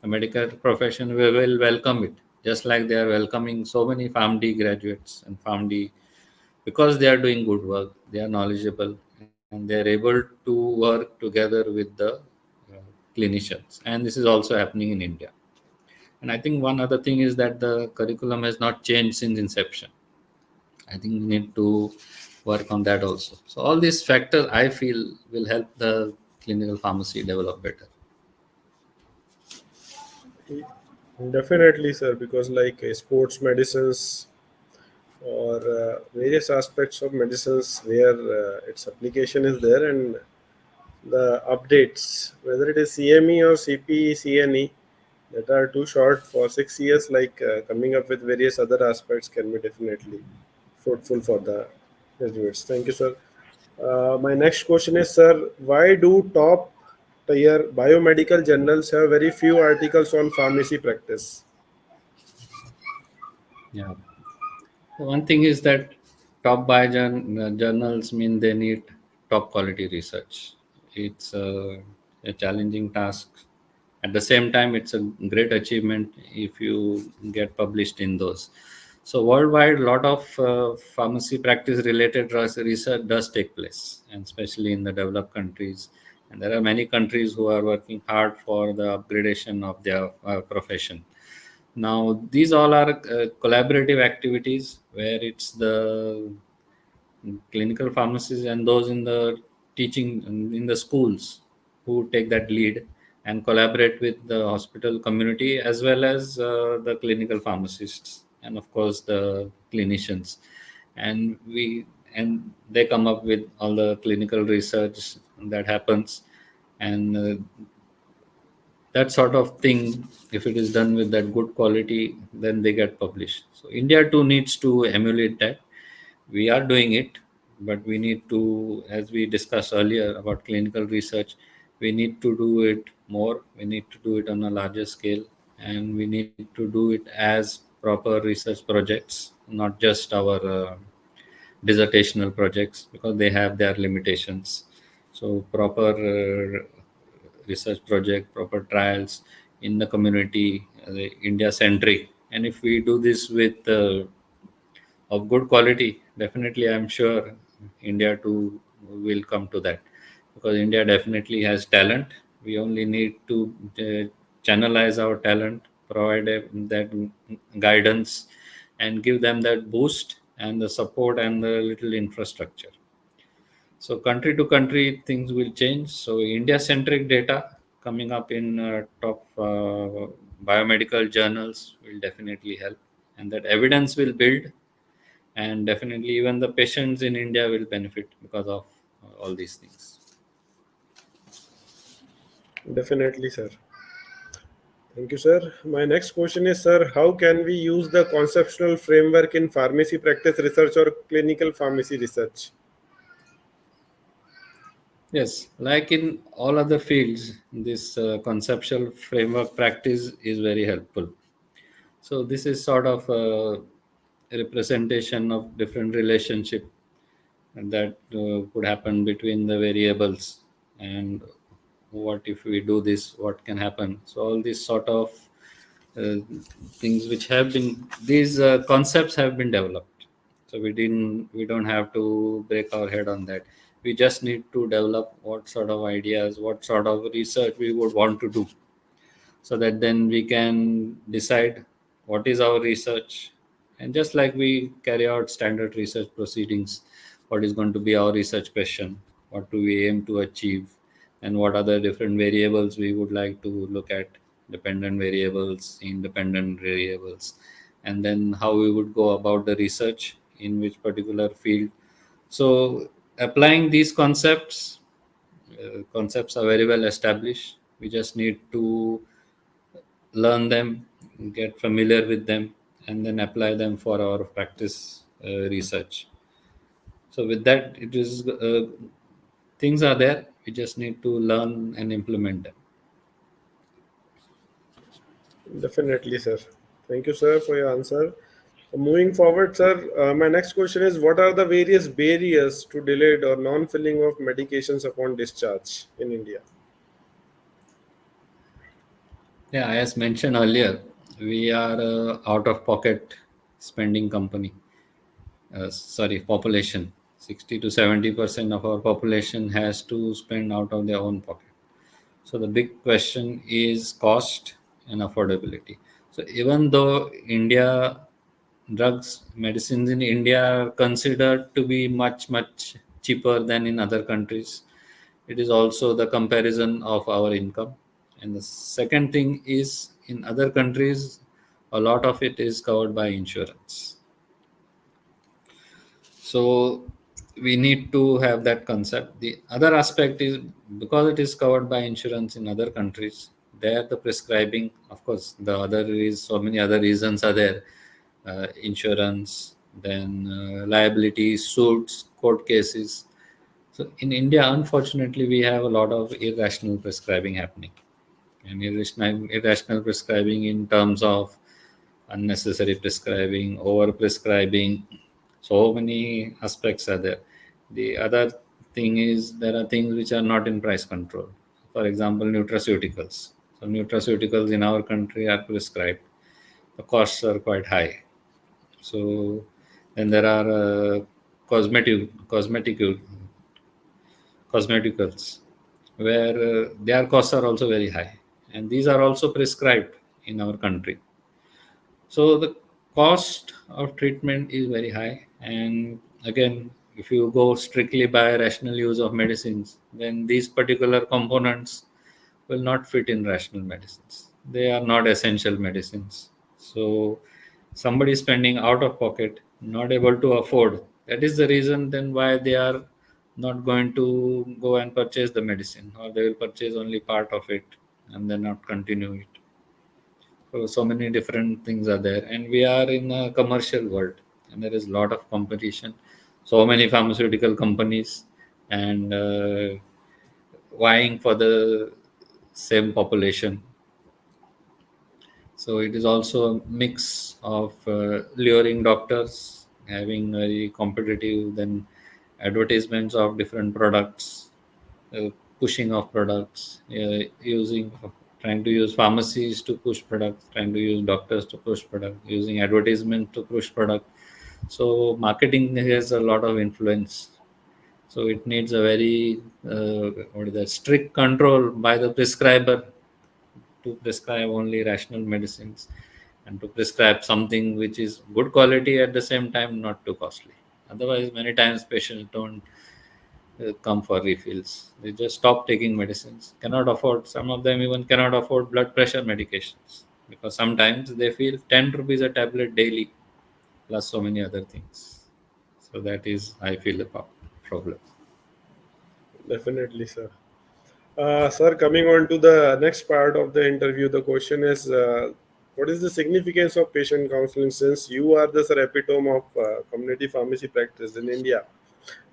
The medical profession will welcome it, just like they are welcoming so many PharmD graduates and PharmD, because they are doing good work, they are knowledgeable, and they are able to work together with the clinicians. And this is also happening in India. And I think one other thing is that the curriculum has not changed since inception. I think we need to work on that also. So all these factors I feel will help the clinical pharmacy develop better. Definitely, sir, because like sports medicines or various aspects of medicines where its application is there, and the updates, whether it is CME or CPE, CNE, that are too short for 6 years, like coming up with various other aspects can be definitely fruitful for the graduates. Thank you, sir. My next question is, sir, why do top tier biomedical journals have very few articles on pharmacy practice? Yeah. One thing is that top journals mean they need top quality research. It's a challenging task. At the same time, it's a great achievement if you get published in those. So worldwide, a lot of pharmacy practice related research does take place, and especially in the developed countries. And there are many countries who are working hard for the upgradation of their profession. Now, these all are collaborative activities where it's the clinical pharmacists and those in the teaching in the schools who take that lead and collaborate with the hospital community as well as the clinical pharmacists and of course the clinicians, and they come up with all the clinical research that happens, and that sort of thing, if it is done with that good quality, then they get published. So India too needs to emulate that. We are doing it, but we need to, as we discussed earlier about clinical research, we need to do it more, we need to do it on a larger scale, and we need to do it as proper research projects, not just our dissertational projects, because they have their limitations. So proper research project, proper trials in the community, India centric. And if we do this with of good quality, definitely I'm sure India too will come to that, because India definitely has talent. We only need to channelize our talent, provide that guidance, and give them that boost and the support and the little infrastructure. So country to country, things will change. So India-centric data coming up in top biomedical journals will definitely help, and that evidence will build, and definitely even the patients in India will benefit because of all these things. Definitely, sir. Thank you, sir. My next question is, sir, how can we use the conceptual framework in pharmacy practice research or clinical pharmacy research? Yes, like in all other fields, this conceptual framework practice is very helpful. So this is sort of a representation of different relationship that could happen between the variables, and what if we do this, what can happen. So all these sort of uh, things which have been, these concepts have been developed, so we don't have to break our head on that. We just need to develop what sort of ideas, what sort of research we would want to do, so that then we can decide what is our research. And just like we carry out standard research proceedings, what is going to be our research question, what do we aim to achieve, and what are the different variables we would like to look at, dependent variables, independent variables, and then how we would go about the research in which particular field. So applying these concepts are very well established. We just need to learn them, get familiar with them, and then apply them for our practice research. So with that, it is things are there. We just need to learn and implement them. Definitely, sir. Thank you, sir, for your answer. Moving forward, sir, my next question is, what are the various barriers to delayed or non filling of medications upon discharge in India? Yeah, as mentioned earlier, we are a out-of-pocket spending company. Sorry, population. 60 to 70% of our population has to spend out of their own pocket. So the big question is cost and affordability. So even though medicines in India are considered to be much cheaper than in other countries, it is also the comparison of our income. And the second thing is, in other countries, a lot of it is covered by insurance. So we need to have that concept. The other aspect is, because it is covered by insurance in other countries, there the prescribing, of course, the other is so many other reasons are there. Insurance, then liabilities, suits, court cases. So in India, unfortunately, we have a lot of irrational prescribing happening, and irrational prescribing in terms of unnecessary prescribing, over prescribing. So many aspects are there. The other thing is, there are things which are not in price control. For example, nutraceuticals. So nutraceuticals in our country are prescribed. The costs are quite high. So then there are cosmeticals, where their costs are also very high, and these are also prescribed in our country. So the cost of treatment is very high, and again, if you go strictly by rational use of medicines, then these particular components will not fit in rational medicines. They are not essential medicines. So somebody spending out of pocket, not able to afford. That is the reason then why they are not going to go and purchase the medicine, or they will purchase only part of it and then not continue it. So many different things are there, and we are in a commercial world, and there is a lot of competition. So many pharmaceutical companies, and vying for the same population. So it is also a mix of luring doctors, having very competitive, then advertisements of different products, uh, pushing of products, trying to use pharmacies to push products, trying to use doctors to push product, using advertisement to push product. So marketing has a lot of influence. So it needs a very what is that, strict control by the prescriber to prescribe only rational medicines, and to prescribe something which is good quality, at the same time not too costly. Otherwise, many times patients don't come for refills. They just stop taking medicines. Cannot afford. Some of them even cannot afford blood pressure medications, because sometimes they feel 10 rupees a tablet daily, plus so many other things. So that is, I feel, a problem. Definitely, sir. Sir, coming on to the next part of the interview, the question is, what is the significance of patient counseling, since you are the, sir, epitome of community pharmacy practice in India?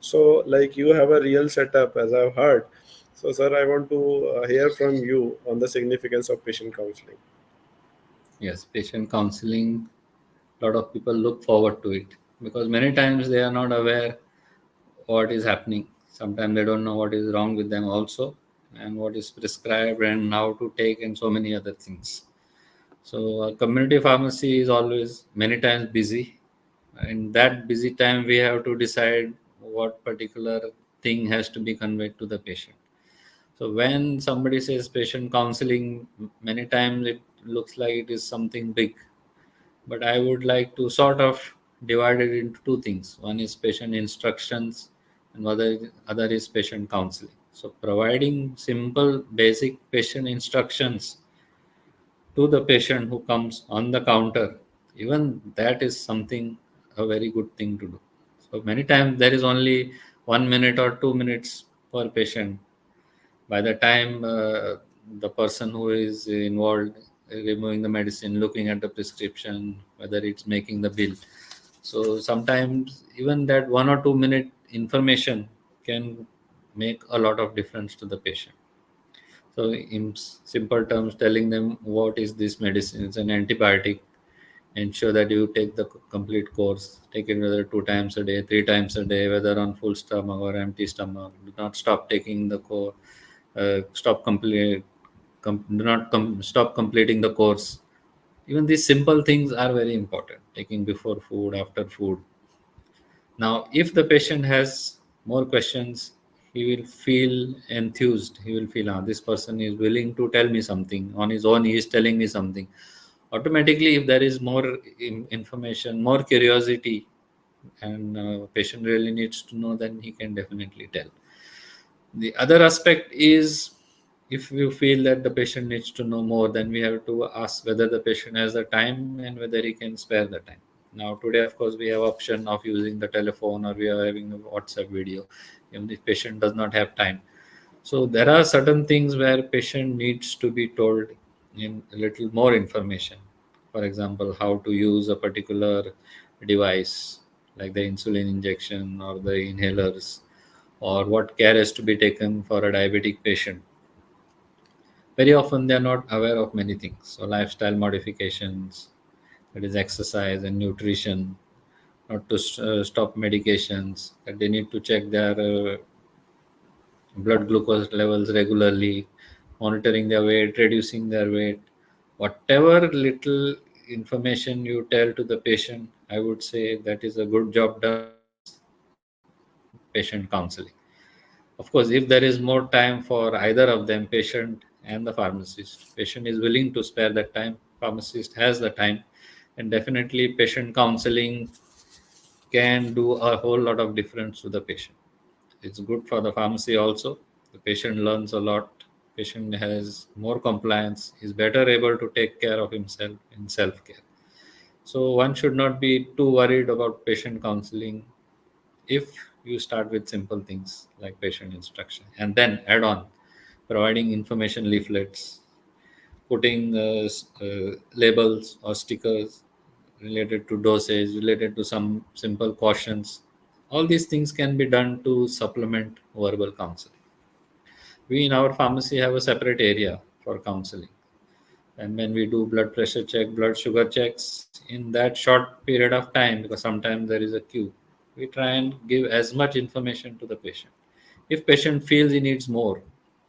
So, like, you have a real setup, as I've heard. So, sir, I want to hear from you on the significance of patient counseling. Yes, patient counseling. A lot of people look forward to it, because many times they are not aware what is happening. Sometimes they don't know what is wrong with them also, and what is prescribed and how to take, and so many other things. So a community pharmacy is always many times busy. In that busy time, we have to decide what particular thing has to be conveyed to the patient. So when somebody says patient counseling, many times it looks like it is something big, but I would like to sort of divide it into two things. One is patient instructions, and other is patient counseling. So providing simple, basic patient instructions to the patient who comes on the counter, even that is something, a very good thing to do. So many times there is only 1 minute or 2 minutes per patient. By the time the person who is involved, removing the medicine, looking at the prescription, whether it's making the bill, so sometimes even that 1 or 2 minute information can make a lot of difference to the patient. So in simple terms, telling them what is this medicine, it's an antibiotic, ensure that you take the complete course, take it whether 2 times a day, 3 times a day, whether on full stomach or empty stomach. Do not stop taking the course. Stop complete. Do not stop completing the course. Even these simple things are very important. Taking before food, after food. Now, if the patient has more questions, he will feel enthused. He will feel, this person is willing to tell me something. On his own, he is telling me something. Automatically, if there is more information, more curiosity, and patient really needs to know, then he can definitely tell. The other aspect is, if you feel that the patient needs to know more, then we have to ask whether the patient has the time and whether he can spare the time. Now today, of course, we have option of using the telephone, or we are having a WhatsApp video, even if patient does not have time. So there are certain things where patient needs to be told in a little more information. For example, how to use a particular device like the insulin injection or the inhalers, or what care is to be taken for a diabetic patient. Very often they are not aware of many things. So lifestyle modifications, that is exercise and nutrition, not to stop medications, that they need to check their blood glucose levels regularly, monitoring their weight, reducing their weight. Whatever little information you tell to the patient, I would say that is a good job done as patient counseling. Of course, if there is more time for either of them, patient and the pharmacist, patient is willing to spare that time, pharmacist has the time, and definitely patient counseling can do a whole lot of difference to the patient. It's good for the pharmacy also. The patient learns a lot. Patient has more compliance. Is better able to take care of himself in self care. So one should not be too worried about patient counseling if you start with simple things like patient instruction and then add on providing information leaflets, putting labels or stickers related to dosage, related to some simple cautions. All these things can be done to supplement verbal counseling. We in our pharmacy have a separate area for counseling. And when we do blood pressure check, blood sugar checks, in that short period of time, because sometimes there is a queue, we try and give as much information to the patient. If patient feels he needs more,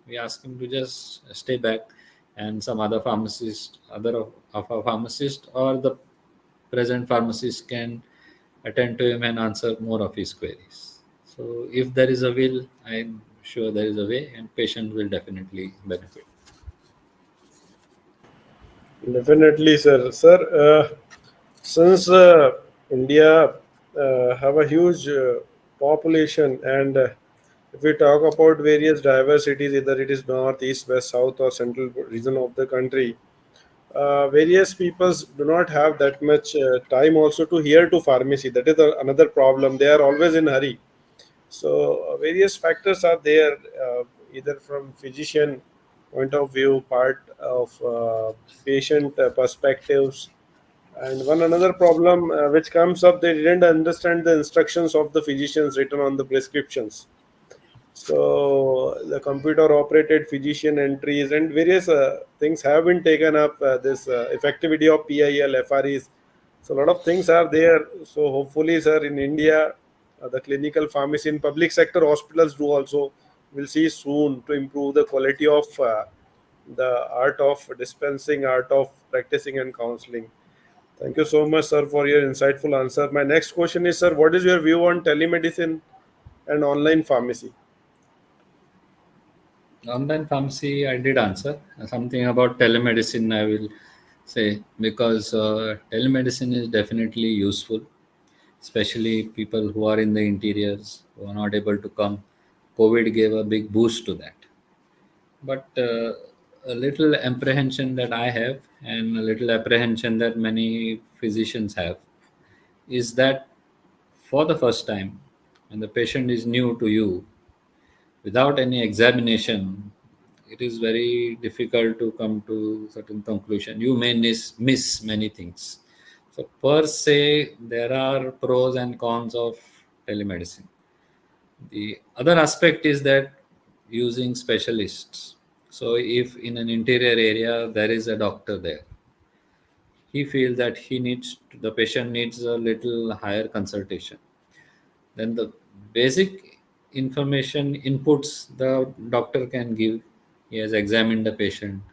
we ask him to just stay back, and some other pharmacist, other of our pharmacist or the present pharmacist can attend to him and answer more of his queries. So if there is a will, I'm sure there is a way, and patient will definitely benefit. Definitely, sir. Sir, since India have a huge population, and if we talk about various diversities, either it is north, east, west, south, or central region of the country, various peoples do not have that much time also to hear to pharmacy. That is another problem. They are always in hurry. So various factors are there, either from physician point of view, part of patient perspectives, and one another problem which comes up, they didn't understand the instructions of the physicians written on the prescriptions. So the computer operated physician entries and various things have been taken up. This effectivity of PIL, FREs. So a lot of things are there. So hopefully, sir, in India, the clinical pharmacy in public sector hospitals do also will see soon to improve the quality of the art of dispensing, art of practicing and counseling. Thank you so much, sir, for your insightful answer. My next question is, sir, what is your view on telemedicine and online pharmacy? Online pharmacy, I did answer. Something about telemedicine, I will say, because telemedicine is definitely useful, especially people who are in the interiors, who are not able to come. COVID gave a big boost to that. But a little apprehension that I have, and a little apprehension that many physicians have, is that for the first time, when the patient is new to you, without any examination, it is very difficult to come to certain conclusion. You may miss many things. So per se, there are pros and cons of telemedicine. The other aspect is that using specialists. So if in an interior area there is a doctor there, he feels that the patient needs a little higher consultation. Then the basic information inputs the doctor can give. He has examined the patient.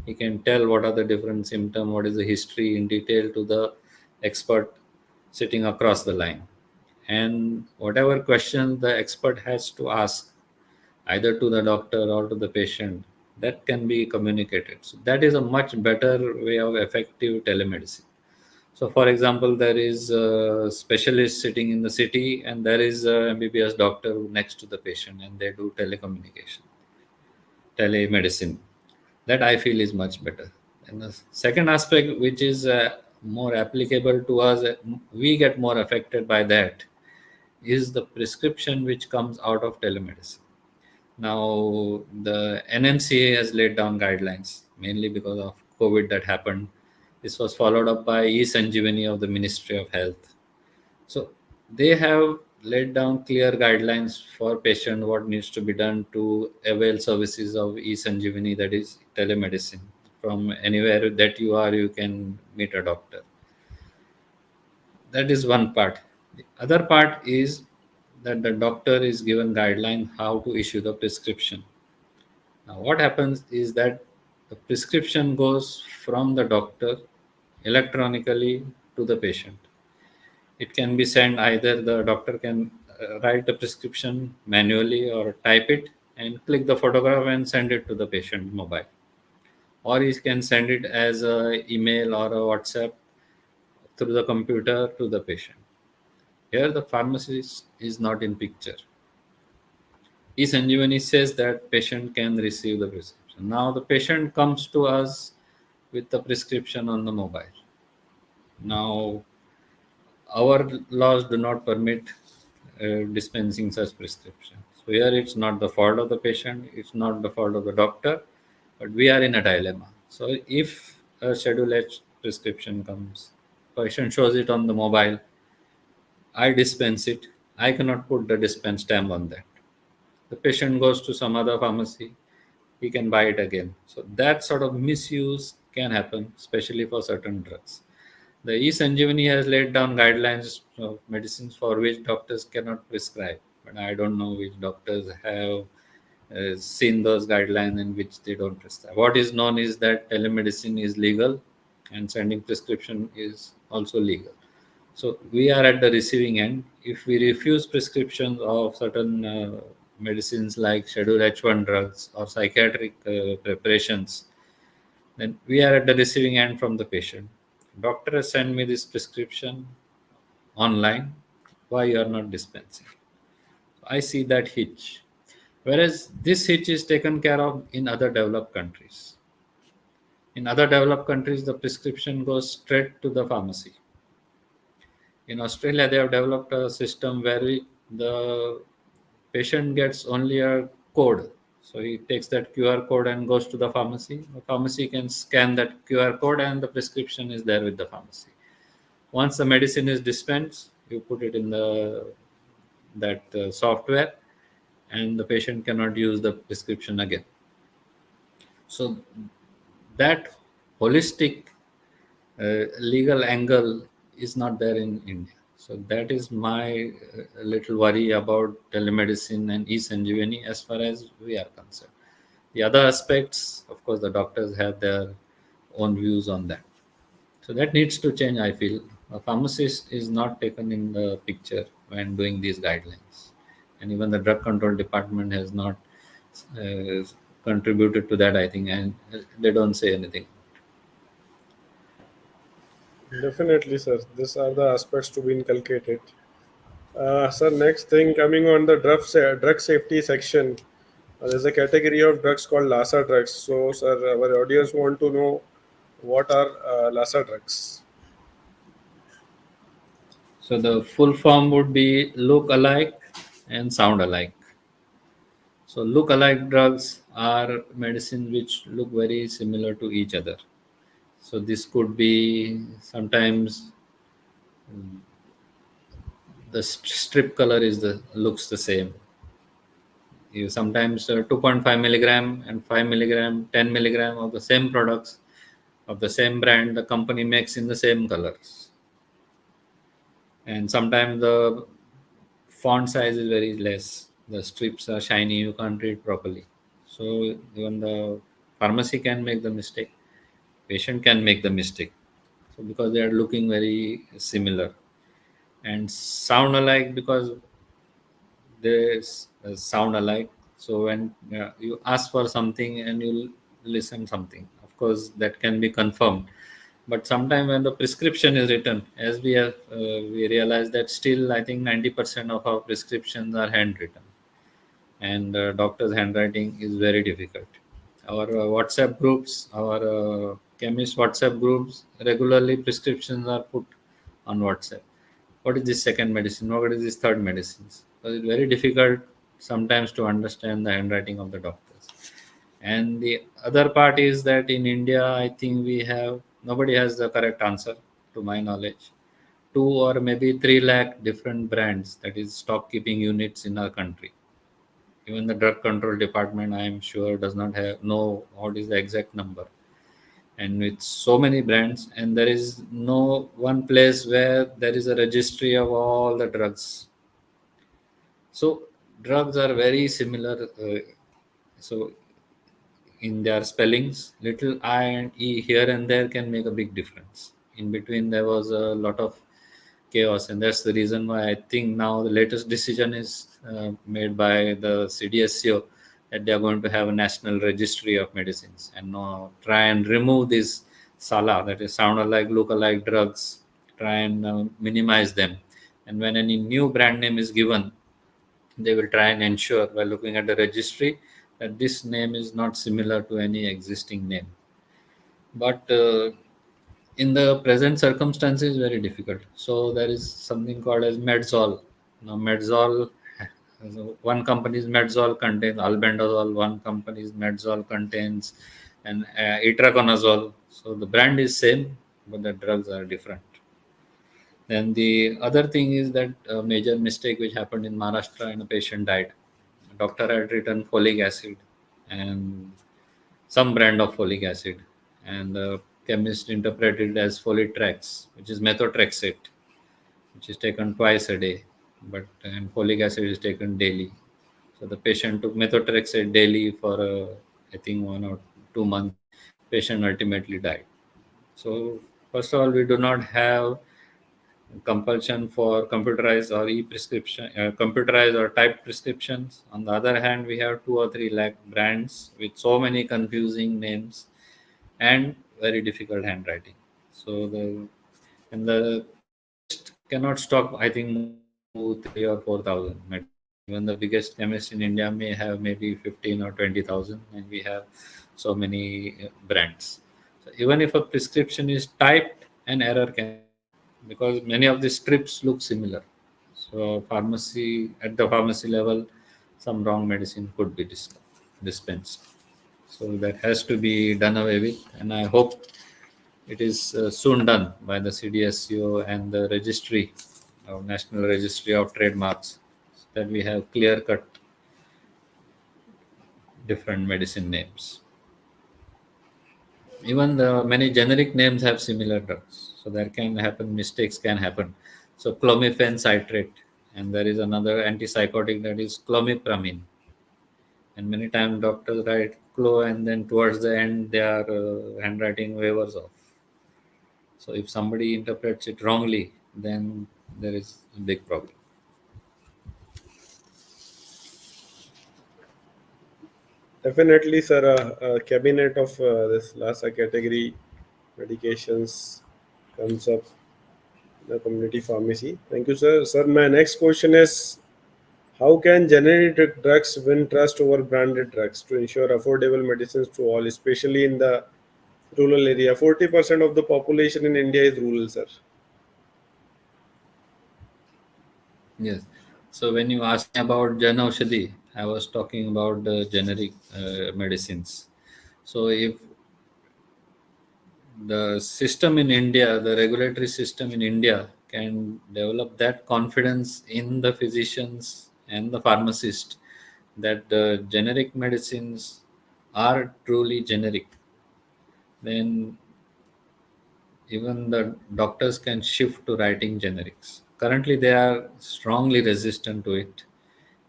He can tell what are the different symptoms, what is the history in detail to the expert sitting across the line. And whatever question the expert has to ask, either to the doctor or to the patient, that can be communicated. So that is a much better way of effective telemedicine. So, for example, there is a specialist sitting in the city, and there is a MBBS doctor next to the patient, and they do telemedicine. That I feel is much better. And the second aspect, which is more applicable to us, we get more affected by that, is the prescription which comes out of telemedicine. Now, the NMCA has laid down guidelines mainly because of COVID that happened. This was followed up by e-Sanjeevani of the Ministry of Health. So they have laid down clear guidelines for patient what needs to be done to avail services of e-Sanjeevani, that is telemedicine. From anywhere that you are, you can meet a doctor. That is one part. The other part is that the doctor is given guideline how to issue the prescription. Now, what happens is that the prescription goes from the doctor electronically to the patient. It can be sent, either the doctor can write the prescription manually or type it and click the photograph and send it to the patient mobile, or he can send it as a email or a WhatsApp through the computer to the patient. Here the pharmacist is not in picture. E-Sanjeevani says that patient can receive the prescription. Now the patient comes to us with the prescription on the mobile. Now our laws do not permit dispensing such prescriptions. So here it's not the fault of the patient, it's not the fault of the doctor, but we are in a dilemma. So if a Schedule H prescription comes, patient shows it on the mobile, I dispense it, I cannot put the dispense stamp on that. The patient goes to some other pharmacy, he can buy it again. So that sort of misuse can happen, especially for certain drugs. The e-Sanjeevani has laid down guidelines of medicines for which doctors cannot prescribe, but I don't know which doctors have seen those guidelines and which they don't prescribe. What is known is that telemedicine is legal and sending prescription is also legal. So we are at the receiving end. If we refuse prescriptions of certain medicines like Schedule H1 drugs or psychiatric preparations, then we are at the receiving end from the patient. Doctor has sent me this prescription online. Why you are not dispensing? I see that hitch. Whereas this hitch is taken care of in other developed countries. In other developed countries, the prescription goes straight to the pharmacy. In Australia, they have developed a system where the patient gets only a code. So he takes that QR code and goes to the pharmacy. The pharmacy can scan that QR code and the prescription is there with the pharmacy. Once the medicine is dispensed, you put it in that software and the patient cannot use the prescription again. So that holistic legal angle is not there in India. So that is my little worry about telemedicine and e-Sanjeevani as far as we are concerned. The other aspects, of course, the doctors have their own views on that. So that needs to change, I feel. A pharmacist is not taken in the picture when doing these guidelines. And even the drug control department has not uh, contributed to that, I think, and they don't say anything. Definitely, sir. These are the aspects to be inculcated. Sir, next thing coming on the drug safety section, there's a category of drugs called LASA drugs. So, sir, our audience want to know what are LASA drugs. So the full form would be look alike and sound alike. So look alike drugs are medicines which look very similar to each other. So this could be sometimes the strip color is the looks the same. You sometimes 2.5 milligram and 5 milligram, 10 milligram of the same products of the same brand the company makes in the same colors. And sometimes the font size is very less. The strips are shiny, you can't read properly. So even the pharmacy can make the mistake, patient can make the mistake. So because they are looking very similar and sound alike because they sound alike. So when you ask for something and you listen something, of course that can be confirmed. But sometimes when the prescription is written, as we have we realize that still I think 90% of our prescriptions are handwritten, and doctor's handwriting is very difficult. Our WhatsApp groups, our chemist WhatsApp groups, regularly prescriptions are put on WhatsApp. What is this second medicine? What is this third medicines? So it's very difficult sometimes to understand the handwriting of the doctors. And the other part is that in India, I think we have nobody has the correct answer to my knowledge. 2 or maybe 3 lakh different brands, that is stock keeping units in our country. Even the drug control department, I am sure, does not have know what is the exact number. And with so many brands, and there is no one place where there is a registry of all the drugs. So drugs are very similar. So in their spellings, little I and e here and there can make a big difference. In between, there was a lot of chaos, and that's the reason why I think now the latest decision is made by the CDSCO that they are going to have a national registry of medicines and try and remove this sala, that is sound alike, look alike drugs, try and minimize them. And when any new brand name is given, they will try and ensure by looking at the registry that this name is not similar to any existing name. But in the present circumstances, very difficult. So there is something called as Medzol. Now Medzol, so one company's Medzol contains albendazole, one company's Medzol contains and itraconazole. So the brand is same, but the drugs are different. Then the other thing is that a major mistake which happened in Maharashtra, and a patient died. The doctor had written folic acid and some brand of folic acid, and the chemist interpreted it as folitrax, which is methotrexate, which is taken twice a day, but and folic acid is taken daily. So the patient took methotrexate daily for I think 1 or 2 months. Patient ultimately died. So first of all, we do not have compulsion for computerized or e-prescription, computerized or typed prescriptions. On the other hand, we have 2 or 3 lakh brands with so many confusing names and very difficult handwriting. So the chemist cannot stock, I think, more than 2, 3 or 4,000 medicines. Even the biggest chemist in India may have maybe 15 or 20,000, and we have so many brands. So even if a prescription is typed, an error can happen because many of the strips look similar. So pharmacy at the pharmacy level, some wrong medicine could be dispensed. So that has to be done away with, and I hope it is soon done by the CDSCO and the registry, National Registry of Trademarks, so that we have clear-cut different medicine names. Even the many generic names have similar drugs, so there can happen mistakes can happen. So clomiphene citrate, and there is another antipsychotic that is clomipramine, and many times doctors write clo, and then towards the end they are handwriting waivers off. So if somebody interprets it wrongly, then there is a big problem. Definitely, sir, a cabinet of this LASA category medications comes up in the community pharmacy. Thank you, sir. Sir, my next question is, how can generic drugs win trust over branded drugs to ensure affordable medicines to all, especially in the rural area? 40% of the population in India is rural, sir. Yes. So when you asked me about Jan Aushadhi, I was talking about the generic medicines. So if the system in India, the regulatory system in India, can develop that confidence in the physicians and the pharmacist that the generic medicines are truly generic, then even the doctors can shift to writing generics. Currently, they are strongly resistant to it,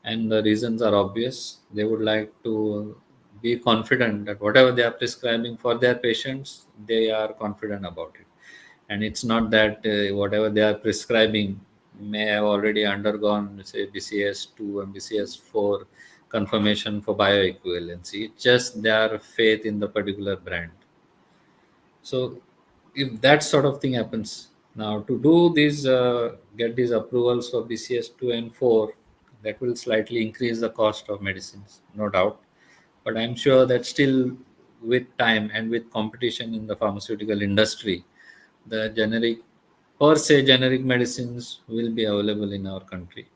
and the reasons are obvious. They would like to be confident that whatever they are prescribing for their patients, they are confident about it. And it's not that whatever they are prescribing may have already undergone, say, BCS2 and BCS4 confirmation for bioequivalency. It's just their faith in the particular brand. So if that sort of thing happens, now to do these, get these approvals for BCS2 and 4, that will slightly increase the cost of medicines, no doubt. But I'm sure that still with time and with competition in the pharmaceutical industry, the generic per se generic medicines will be available in our country.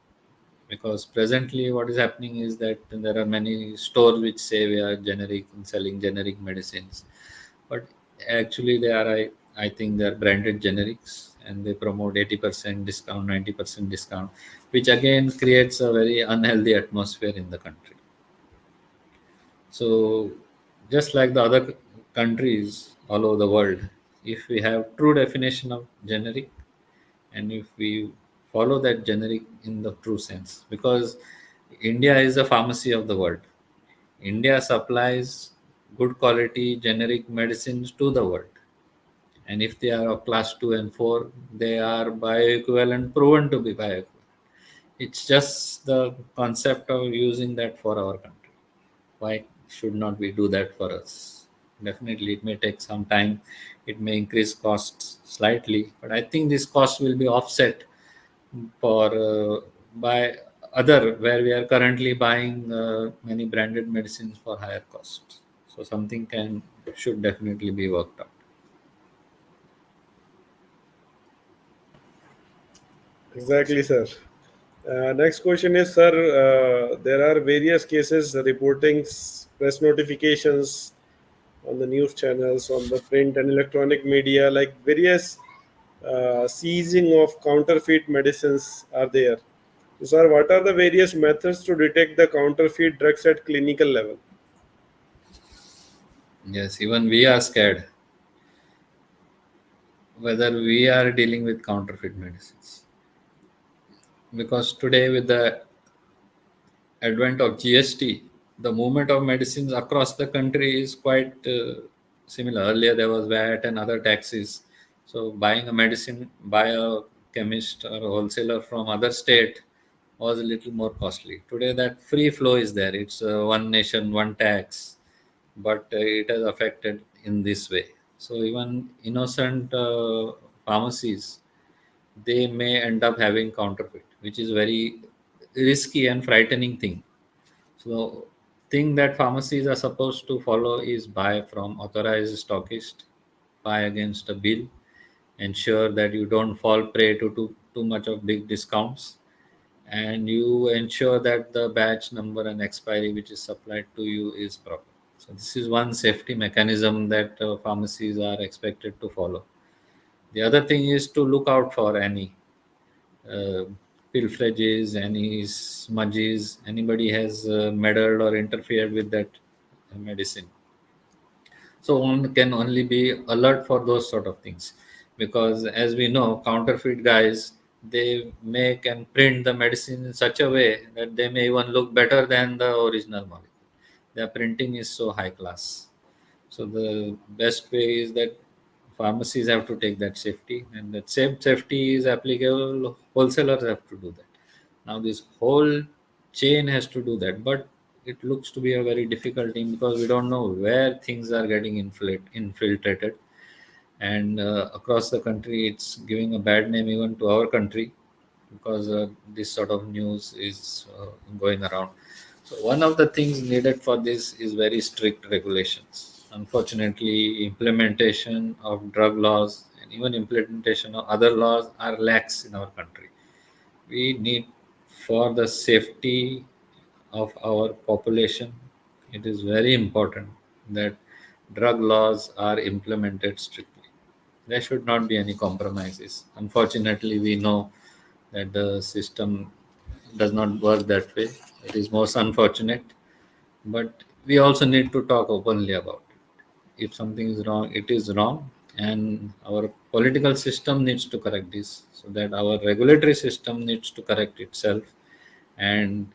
Because presently what is happening is that there are many stores which say we are generic and selling generic medicines, but actually they are I think they are branded generics, and they promote 80% discount, 90% discount, which again creates a very unhealthy atmosphere in the country. So just like the other countries all over the world, if we have true definition of generic, and if we follow that generic in the true sense, because India is the pharmacy of the world. India supplies good quality generic medicines to the world, and if they are of class 2 and 4, they are bioequivalent, proven to be bioequivalent. It's just the concept of using that for our country. Why should not we do that for us? Definitely, it may take some time. It may increase costs slightly, but I think this cost will be offset for by other where we are currently buying many branded medicines for higher costs. So something can should definitely be worked out. Exactly, sir. Next question is, sir, there are various cases reporting press notifications on the news channels, on the print and electronic media, like various seizing of counterfeit medicines are there. So, sir, what are the various methods to detect the counterfeit drugs at clinical level? Yes, even we are scared whether we are dealing with counterfeit medicines, because today with the advent of GST, the movement of medicines across the country is quite similar. Earlier, there was VAT and other taxes. So, buying a medicine by a chemist or a wholesaler from other state was a little more costly. Today, that free flow is there. It's one nation, one tax, but it has affected in this way. So, even innocent pharmacies, they may end up having counterfeit, which is very risky and frightening thing. So, thing that pharmacies are supposed to follow is buy from authorized stockist, buy against a bill, ensure that you don't fall prey to too much of big discounts, and you ensure that the batch number and expiry which is supplied to you is proper. So, this is one safety mechanism that pharmacies are expected to follow. The other thing is to look out for any uh, pilferages, any smudges, anybody has meddled or interfered with that medicine. So one can only be alert for those sort of things, because as we know, counterfeit guys, they make and print the medicine in such a way that they may even look better than the original molecule. Their printing is so high class. So the best way is that pharmacies have to take that safety, and that same safety is applicable. Wholesalers have to do that. Now this whole chain has to do that, but it looks to be a very difficult thing because we don't know where things are getting infiltrated, and across the country, it's giving a bad name even to our country, because this sort of news is going around. So one of the things needed for this is very strict regulations. Unfortunately, implementation of drug laws and even implementation of other laws are lax in our country. We need, for the safety of our population, it is very important that drug laws are implemented strictly. There should not be any compromises. Unfortunately, we know that the system does not work that way. It is most unfortunate, but we also need to talk openly about it. If something is wrong, it is wrong, and our political system needs to correct this, so that our regulatory system needs to correct itself and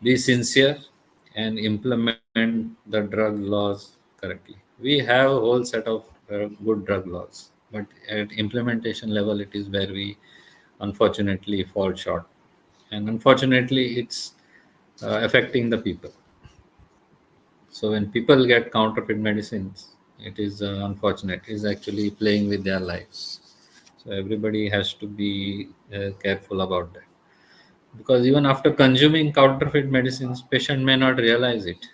be sincere and implement the drug laws correctly. We have a whole set of good drug laws, but at implementation level, it is where we unfortunately fall short, and unfortunately, it's affecting the people. So when people get counterfeit medicines, it is unfortunate. It is actually playing with their lives. So everybody has to be careful about that, because even after consuming counterfeit medicines, patient may not realize it.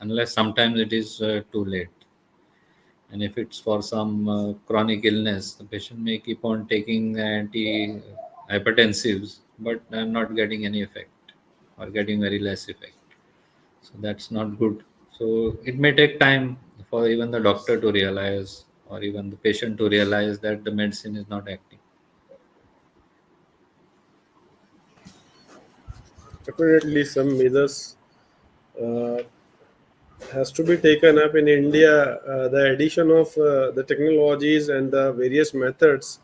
unless sometimes it is too late. And if it's for some chronic illness, the patient may keep on taking antihypertensives, but not getting any effect or getting very less effect. So that's not good. So it may take time for even the doctor to realize or even the patient to realize that the medicine is not acting. Definitely, some measures uh, has to be taken up in India. The addition of the technologies and the various methods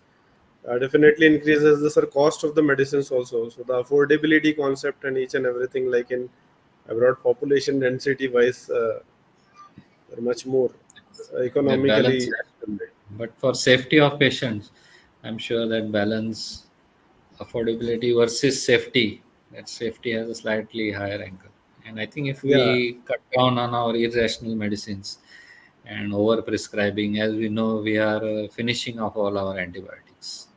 definitely increases the sir, cost of the medicines also. So the affordability concept and each and everything, like in abroad, population density wise, are much more That balance economically. has to be. But for safety of patients, I'm sure that balance affordability versus safety, that safety has a slightly higher angle. And I think if Yeah, we cut down on our irrational medicines and over prescribing, as we know, we are finishing off all our antibiotics.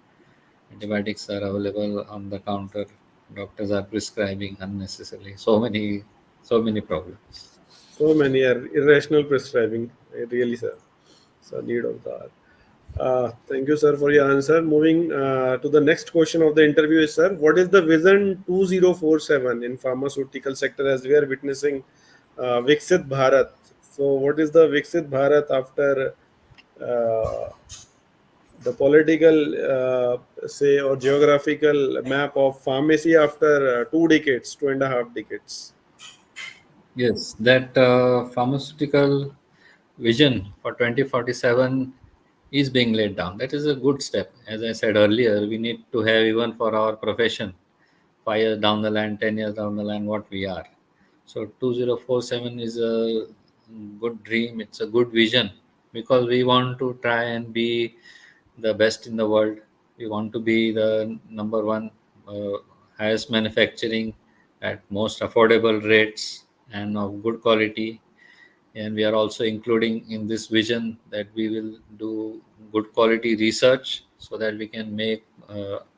Antibiotics are available on the counter. Doctors are prescribing unnecessarily. So many problems. so many are irrational prescribing. Really, sir. So need of that. Thank you, sir, for your answer. Moving to the next question of the interview is, sir, what is the vision 2047 in pharmaceutical sector as we are witnessing Viksit Bharat? So, what is the Viksit Bharat after uh, the political, say, or geographical map of pharmacy after 2 decades, 2.5 decades? Yes, that pharmaceutical vision for 2047 is being laid down. That is a good step. As I said earlier, we need to have, even for our profession, 5 years down the line, 10 years down the line, what we are. So 2047 is a good dream. It's a good vision because we want to try and be the best in the world. We want to be the number one, highest manufacturing at most affordable rates and of good quality. And we are also including in this vision that we will do good quality research so that we can make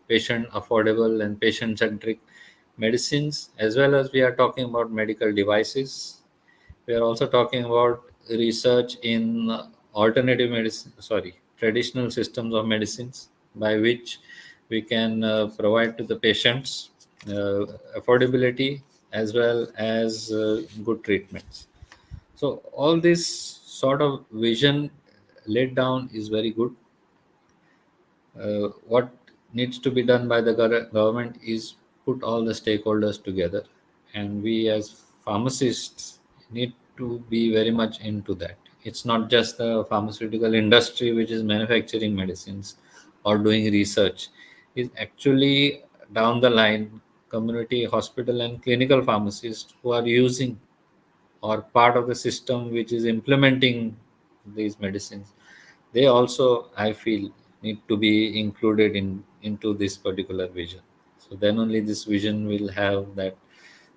patient affordable and patient centric medicines, as well as we are talking about medical devices. We are also talking about research in alternative medicine, sorry, traditional systems of medicines, by which we can provide to the patients affordability as well as good treatments. So all this sort of vision laid down is very good. What needs to be done by the government is put all the stakeholders together, and we as pharmacists need to be very much into that. It's not just the pharmaceutical industry which is manufacturing medicines or doing research. It's actually down the line community hospital and clinical pharmacists who are using or part of the system which is implementing these medicines. They also, I feel, need to be included into this particular vision. So then only this vision will have that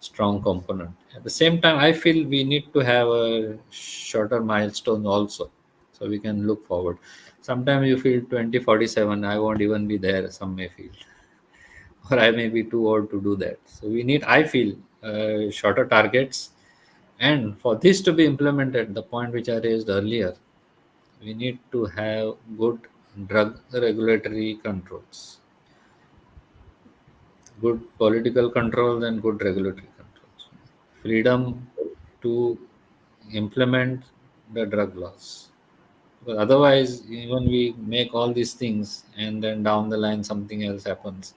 strong component. At the same time, I feel we need to have a shorter milestone also, so we can look forward. Sometimes you feel 2047 I won't even be there, some may feel, or I may be too old to do that. So we need, I feel, shorter targets. And for this to be implemented, the point which I raised earlier, we need to have good drug regulatory controls, good political controls, and good regulatory controls. Freedom to implement the drug laws. Because otherwise, even we make all these things and then down the line something else happens,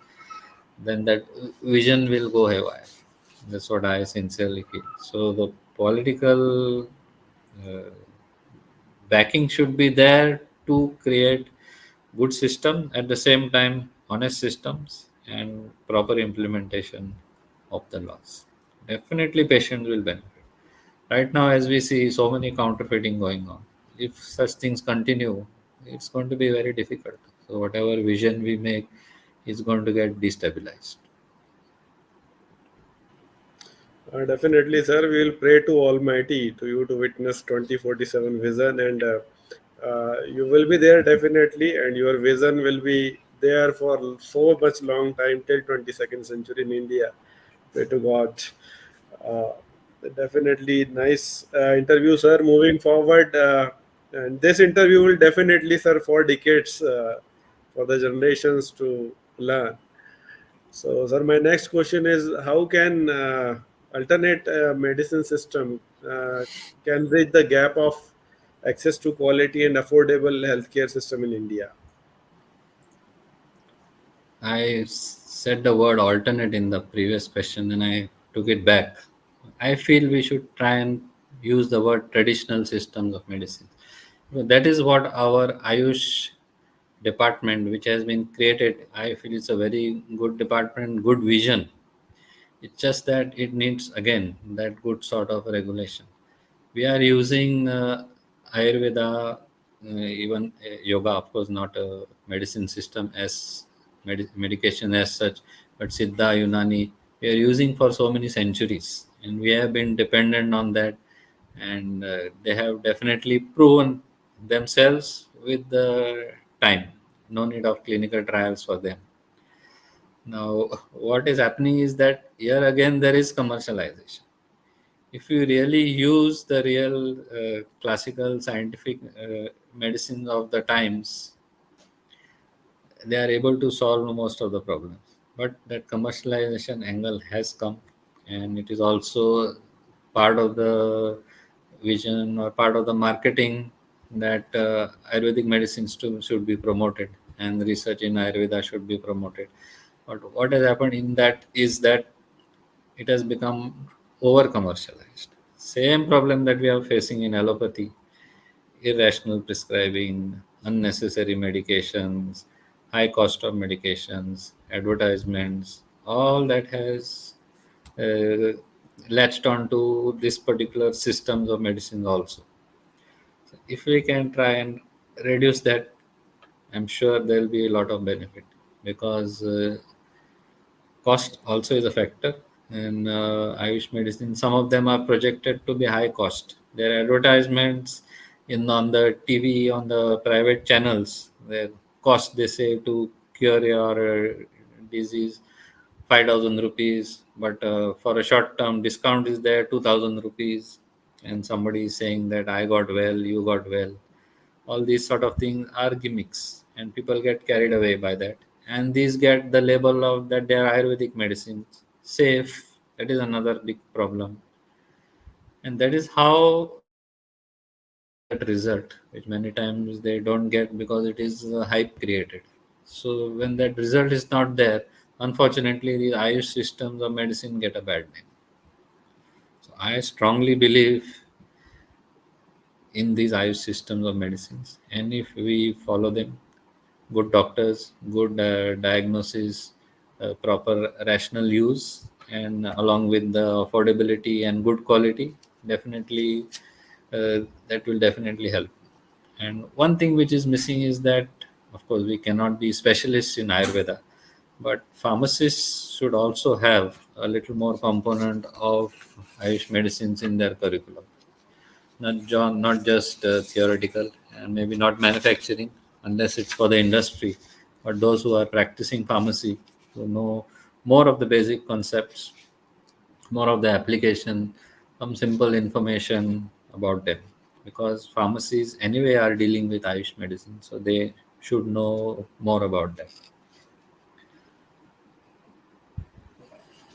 then that vision will go haywire. That's what I sincerely feel. So the political uh, backing should be there to create good system, at the same time honest systems and proper implementation of the laws. Definitely patients will benefit. Right now, as we see so many counterfeiting going on, if such things continue, it's going to be very difficult. So whatever vision we make is going to get destabilized. Definitely, sir. We will pray to Almighty to you to witness 2047 vision, and you will be there definitely, and your vision will be there for so much long time till 22nd century in India. Pray to God. Uh, Definitely nice interview, sir. Moving forward, and this interview will definitely serve for decades for the generations to learn. So, sir, my next question is: how can alternate medicine system can bridge the gap of access to quality and affordable healthcare system in India? Said the word alternate in the previous question and I took it back. I feel we should try and use the word traditional systems of medicine. That is what our Ayush department, which has been created, I feel it's a very good department, good vision. It's just that it needs, again, that good sort of regulation. We are using Ayurveda, even yoga, of course, not a medicine system as medication as such, but Siddha, Unani, we are using for so many centuries, and we have been dependent on that, and they have definitely proven themselves with the time. No need of clinical trials for them. Now, what is happening is that here again there is commercialization. If you really use the real classical scientific medicine of the times, they are able to solve most of the problems. But that commercialization angle has come, and it is also part of the vision or part of the marketing that Ayurvedic medicines should be promoted and research in Ayurveda should be promoted. But what has happened in that is that it has become over commercialized. Same problem that we are facing in allopathy: irrational prescribing, unnecessary medications, high cost of medications, advertisements, all that has uh, latched onto this particular systems of medicine also. So if we can try and reduce that, I'm sure there will be a lot of benefit, because cost also is a factor. And Ayush medicine, some of them are projected to be high cost. Their advertisements in on the TV, on the private channels, their cost they say to cure your disease 5,000 rupees, but for a short term discount is there 2,000 rupees, and somebody is saying that I got well, you got well. All these sort of things are gimmicks, and people get carried away by that, and these get the label of that they are Ayurvedic medicines, safe. That is another big problem, and that is how people get that result, which many times they don't get because it is hype created. So when that result is not there, unfortunately the Ayush systems of medicine get a bad name. So I strongly believe in these Ayush systems of medicines, and if we follow them, good doctors, good diagnosis, proper rational use, and along with the affordability and good quality, definitely that will definitely help. And one thing which is missing is that, of course, we cannot be specialists in Ayurveda, but pharmacists should also have a little more component of Ayush medicines in their curriculum, not just theoretical, and maybe not manufacturing unless it's for the industry, but those who are practicing pharmacy, who know more of the basic concepts, more of the application, some simple information about them, because pharmacies anyway are dealing with Ayush medicine, so they should know more about that.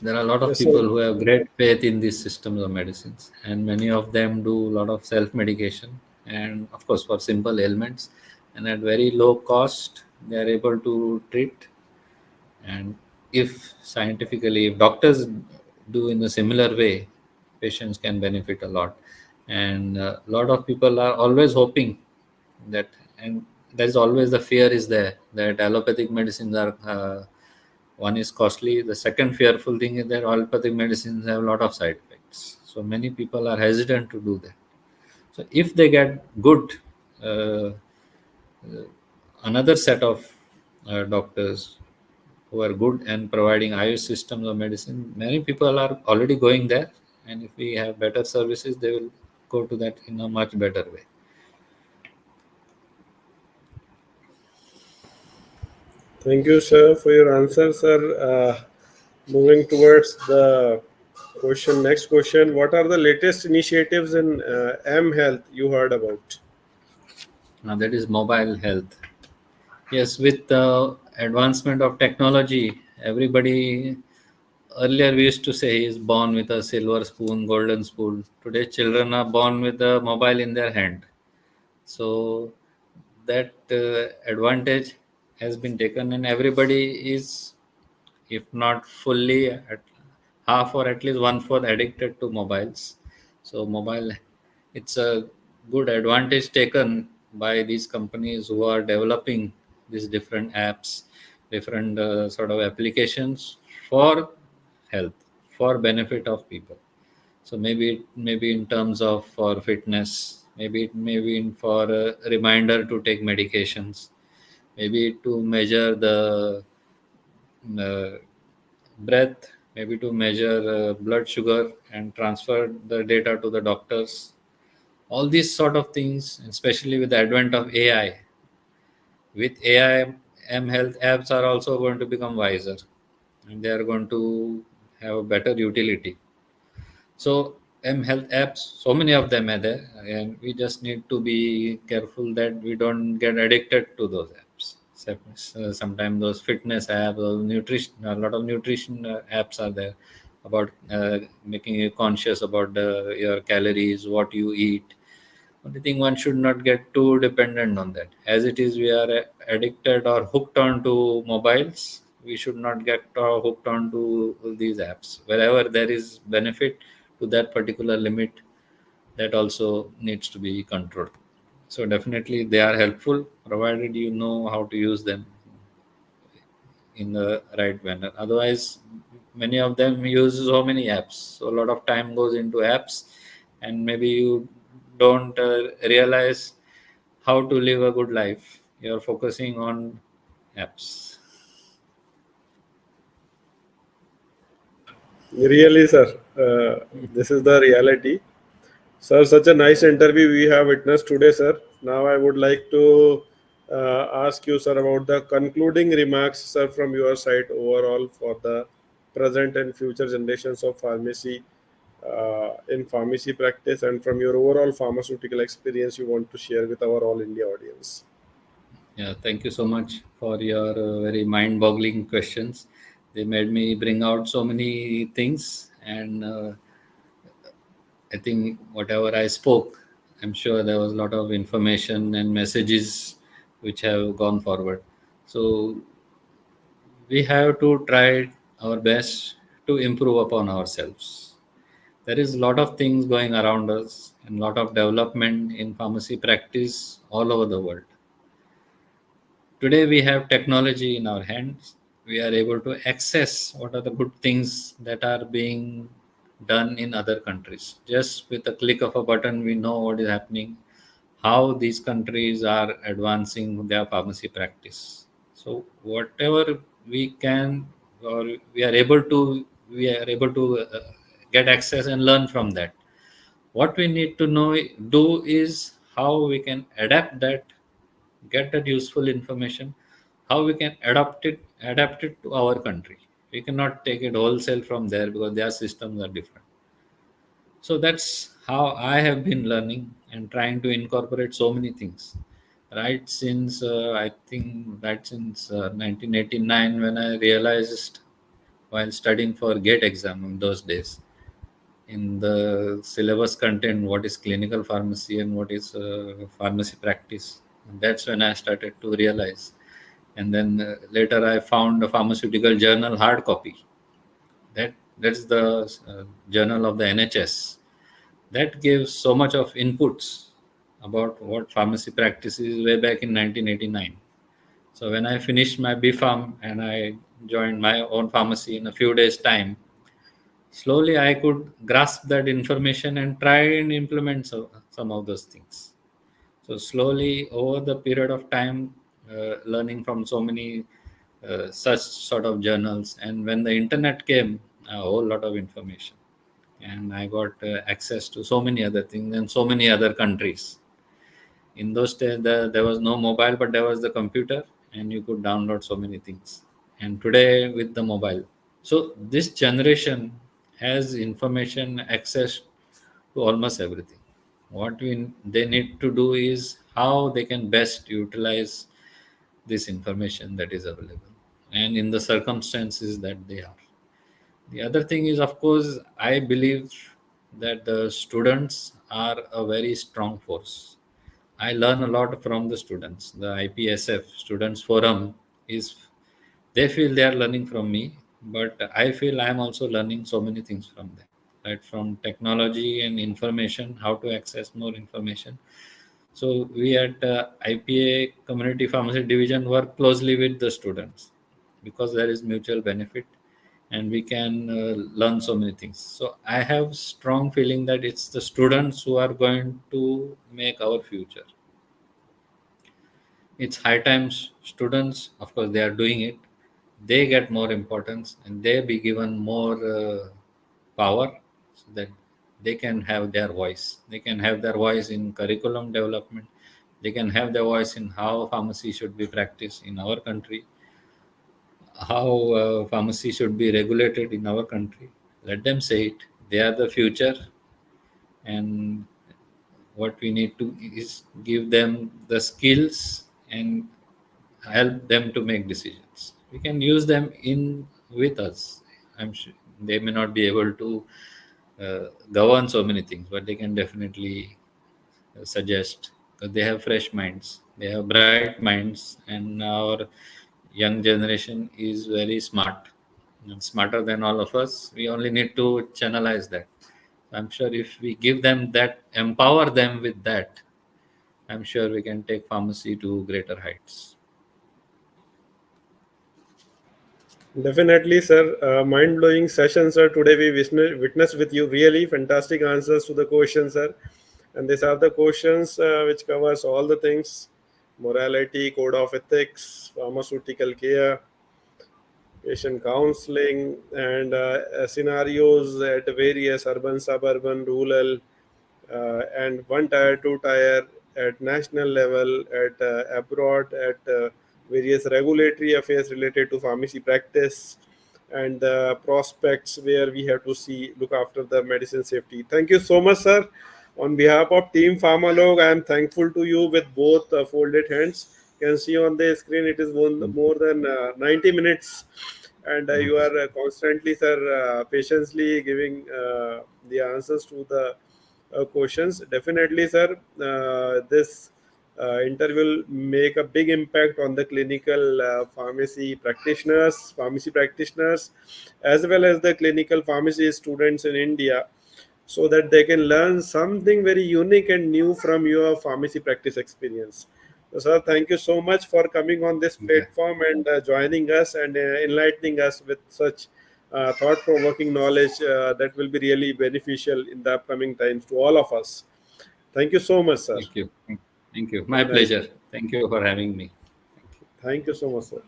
There are a lot of Yes, sir. people who have great faith in these systems of medicines, and many of them do a lot of self medication, and of course, for simple ailments, and at very low cost, they are able to treat. And if scientifically, if doctors do in a similar way, patients can benefit a lot. And a lot of people are always hoping that, and there's always the fear is there that allopathic medicines are one is costly. The second fearful thing is that allopathic medicines have a lot of side effects, so many people are hesitant to do that. So if they get good uh, another set of doctors who are good and providing Ayush systems of medicine, many people are already going there, and if we have better services, they will go to that in a much better way. Thank you, sir, for your answer, sir. Moving towards the Next question. What are the latest initiatives in M Health you heard about? Now that is mobile health. Yes, with the advancement of technology, everybody earlier we used to say he is born with a silver spoon, golden spoon. Today, children are born with a mobile in their hand. So that advantage has been taken, and everybody is, if not fully, at half or at least one fourth addicted to mobiles. So mobile, it's a good advantage taken by these companies who are developing these different apps, different sort of applications for health, for benefit of people. So maybe in terms of for fitness, maybe in for a reminder to take medications, maybe to measure the uh, breath, maybe to measure blood sugar and transfer the data to the doctors. All these sort of things, especially with the advent of AI, with AI, M health apps are also going to become wiser, and they are going to have a better utility. So M health apps, so many of them are there, and we just need to be careful that we don't get addicted to those apps. Sometimes those fitness apps, or nutrition, a lot of nutrition apps are there about making you conscious about your calories, what you eat. Only thing, one should not get too dependent on that. As it is, we are addicted or hooked on to mobiles. We should not get hooked on to these apps. Wherever there is benefit to that particular limit, that also needs to be controlled. So definitely they are helpful provided you know how to use them in the right manner. Otherwise, many of them use so many apps. So a lot of time goes into apps, and maybe you don't realize how to live a good life. You're focusing on apps. Really, sir. This is the reality. Sir, such a nice interview we have witnessed today, sir. Now I would like to ask you, sir, about the concluding remarks, sir, from your side overall for the present and future generations of pharmacy in pharmacy practice, and from your overall pharmaceutical experience you want to share with our all India audience. Yeah, thank you so much for your very mind-boggling questions. They made me bring out so many things, and I think whatever I spoke, I'm sure there was a lot of information and messages which have gone forward. So we have to try our best to improve upon ourselves. There is a lot of things going around us and a lot of development in pharmacy practice all over the world. Today we have technology in our hands. We are able to access what are the good things that are being done in other countries. Just with a click of a button, we know what is happening, how these countries are advancing their pharmacy practice. So whatever we can, or we are able to get access and learn from that. What we need to know do is how we can adapt that, get that useful information, how we can adapt it to our country. We cannot take it wholesale from there because their systems are different. So that's how I have been learning and trying to incorporate so many things, right since I think right since 1989, when I realized while studying for gate exam in those days, in the syllabus content what is clinical pharmacy and what is pharmacy practice. And that's when I started to realize. And then later I found a pharmaceutical journal hard copy. That's the journal of the NHS that gives so much of inputs about what pharmacy practice is way back in 1989. So when I finished my BPharm and I joined my own pharmacy in a few days time, slowly I could grasp that information and try and implement some of those things. So slowly over the period of time, learning from so many such sort of journals, and when the internet came, a whole lot of information, and I got access to so many other things and so many other countries. In those days, there was no mobile, but there was the computer, and you could download so many things. And today with the mobile, so this generation has information access to almost everything. What they need to do is how they can best utilize this information that is available and in the circumstances that they are. The other thing is, of course, I believe that the students are a very strong force. I learn a lot from the students. The IPSF Students Forum is, they feel they are learning from me, but I feel I am also learning so many things from them. Right, from technology and information, how to access more information. So we at IPA Community Pharmacy Division work closely with the students because there is mutual benefit and we can learn so many things. So I have strong feeling that it's the students who are going to make our future. It's high times students, of course, they are doing it. They get more importance and they be given more power so that they can have their voice. They can have their voice in curriculum development. They can have their voice in how pharmacy should be practiced in our country, how pharmacy should be regulated in our country. Let them say it. They are the future, and what we need to is give them the skills and help them to make decisions. We can use them in with us. I'm sure they may not be able to govern so many things, but they can definitely suggest because they have fresh minds, they have bright minds, and our young generation is very smart and smarter than all of us. We only need to channelize that. I'm sure if we give them that, empower them with that, I'm sure we can take pharmacy to greater heights. Definitely, sir. Mind-blowing session, sir. Today we witnessed with you really fantastic answers to the questions, sir. And these are the questions which covers all the things: morality, code of ethics, pharmaceutical care, patient counseling, and scenarios at various urban, suburban, rural, and one tier, two tier, at national level, at abroad, at various regulatory affairs related to pharmacy practice, and the prospects where we have to see look after the medicine safety. Thank you so much, sir. On behalf of Team Pharma Lok, I am thankful to you with both folded hands. You can see on the screen it is more than 90 minutes, and you are constantly, sir, patiently giving the answers to the questions. Definitely, sir. This interview will make a big impact on the clinical pharmacy practitioners, as well as the clinical pharmacy students in India, so that they can learn something very unique and new from your pharmacy practice experience. So, sir, thank you so much for coming on this Yeah. platform and joining us and enlightening us with such thought-provoking knowledge that will be really beneficial in the upcoming times to all of us. Thank you so much, sir. Thank you. Thank you. Have My a nice day. pleasure. Thank you for having me. Thank you. Thank you so much, sir.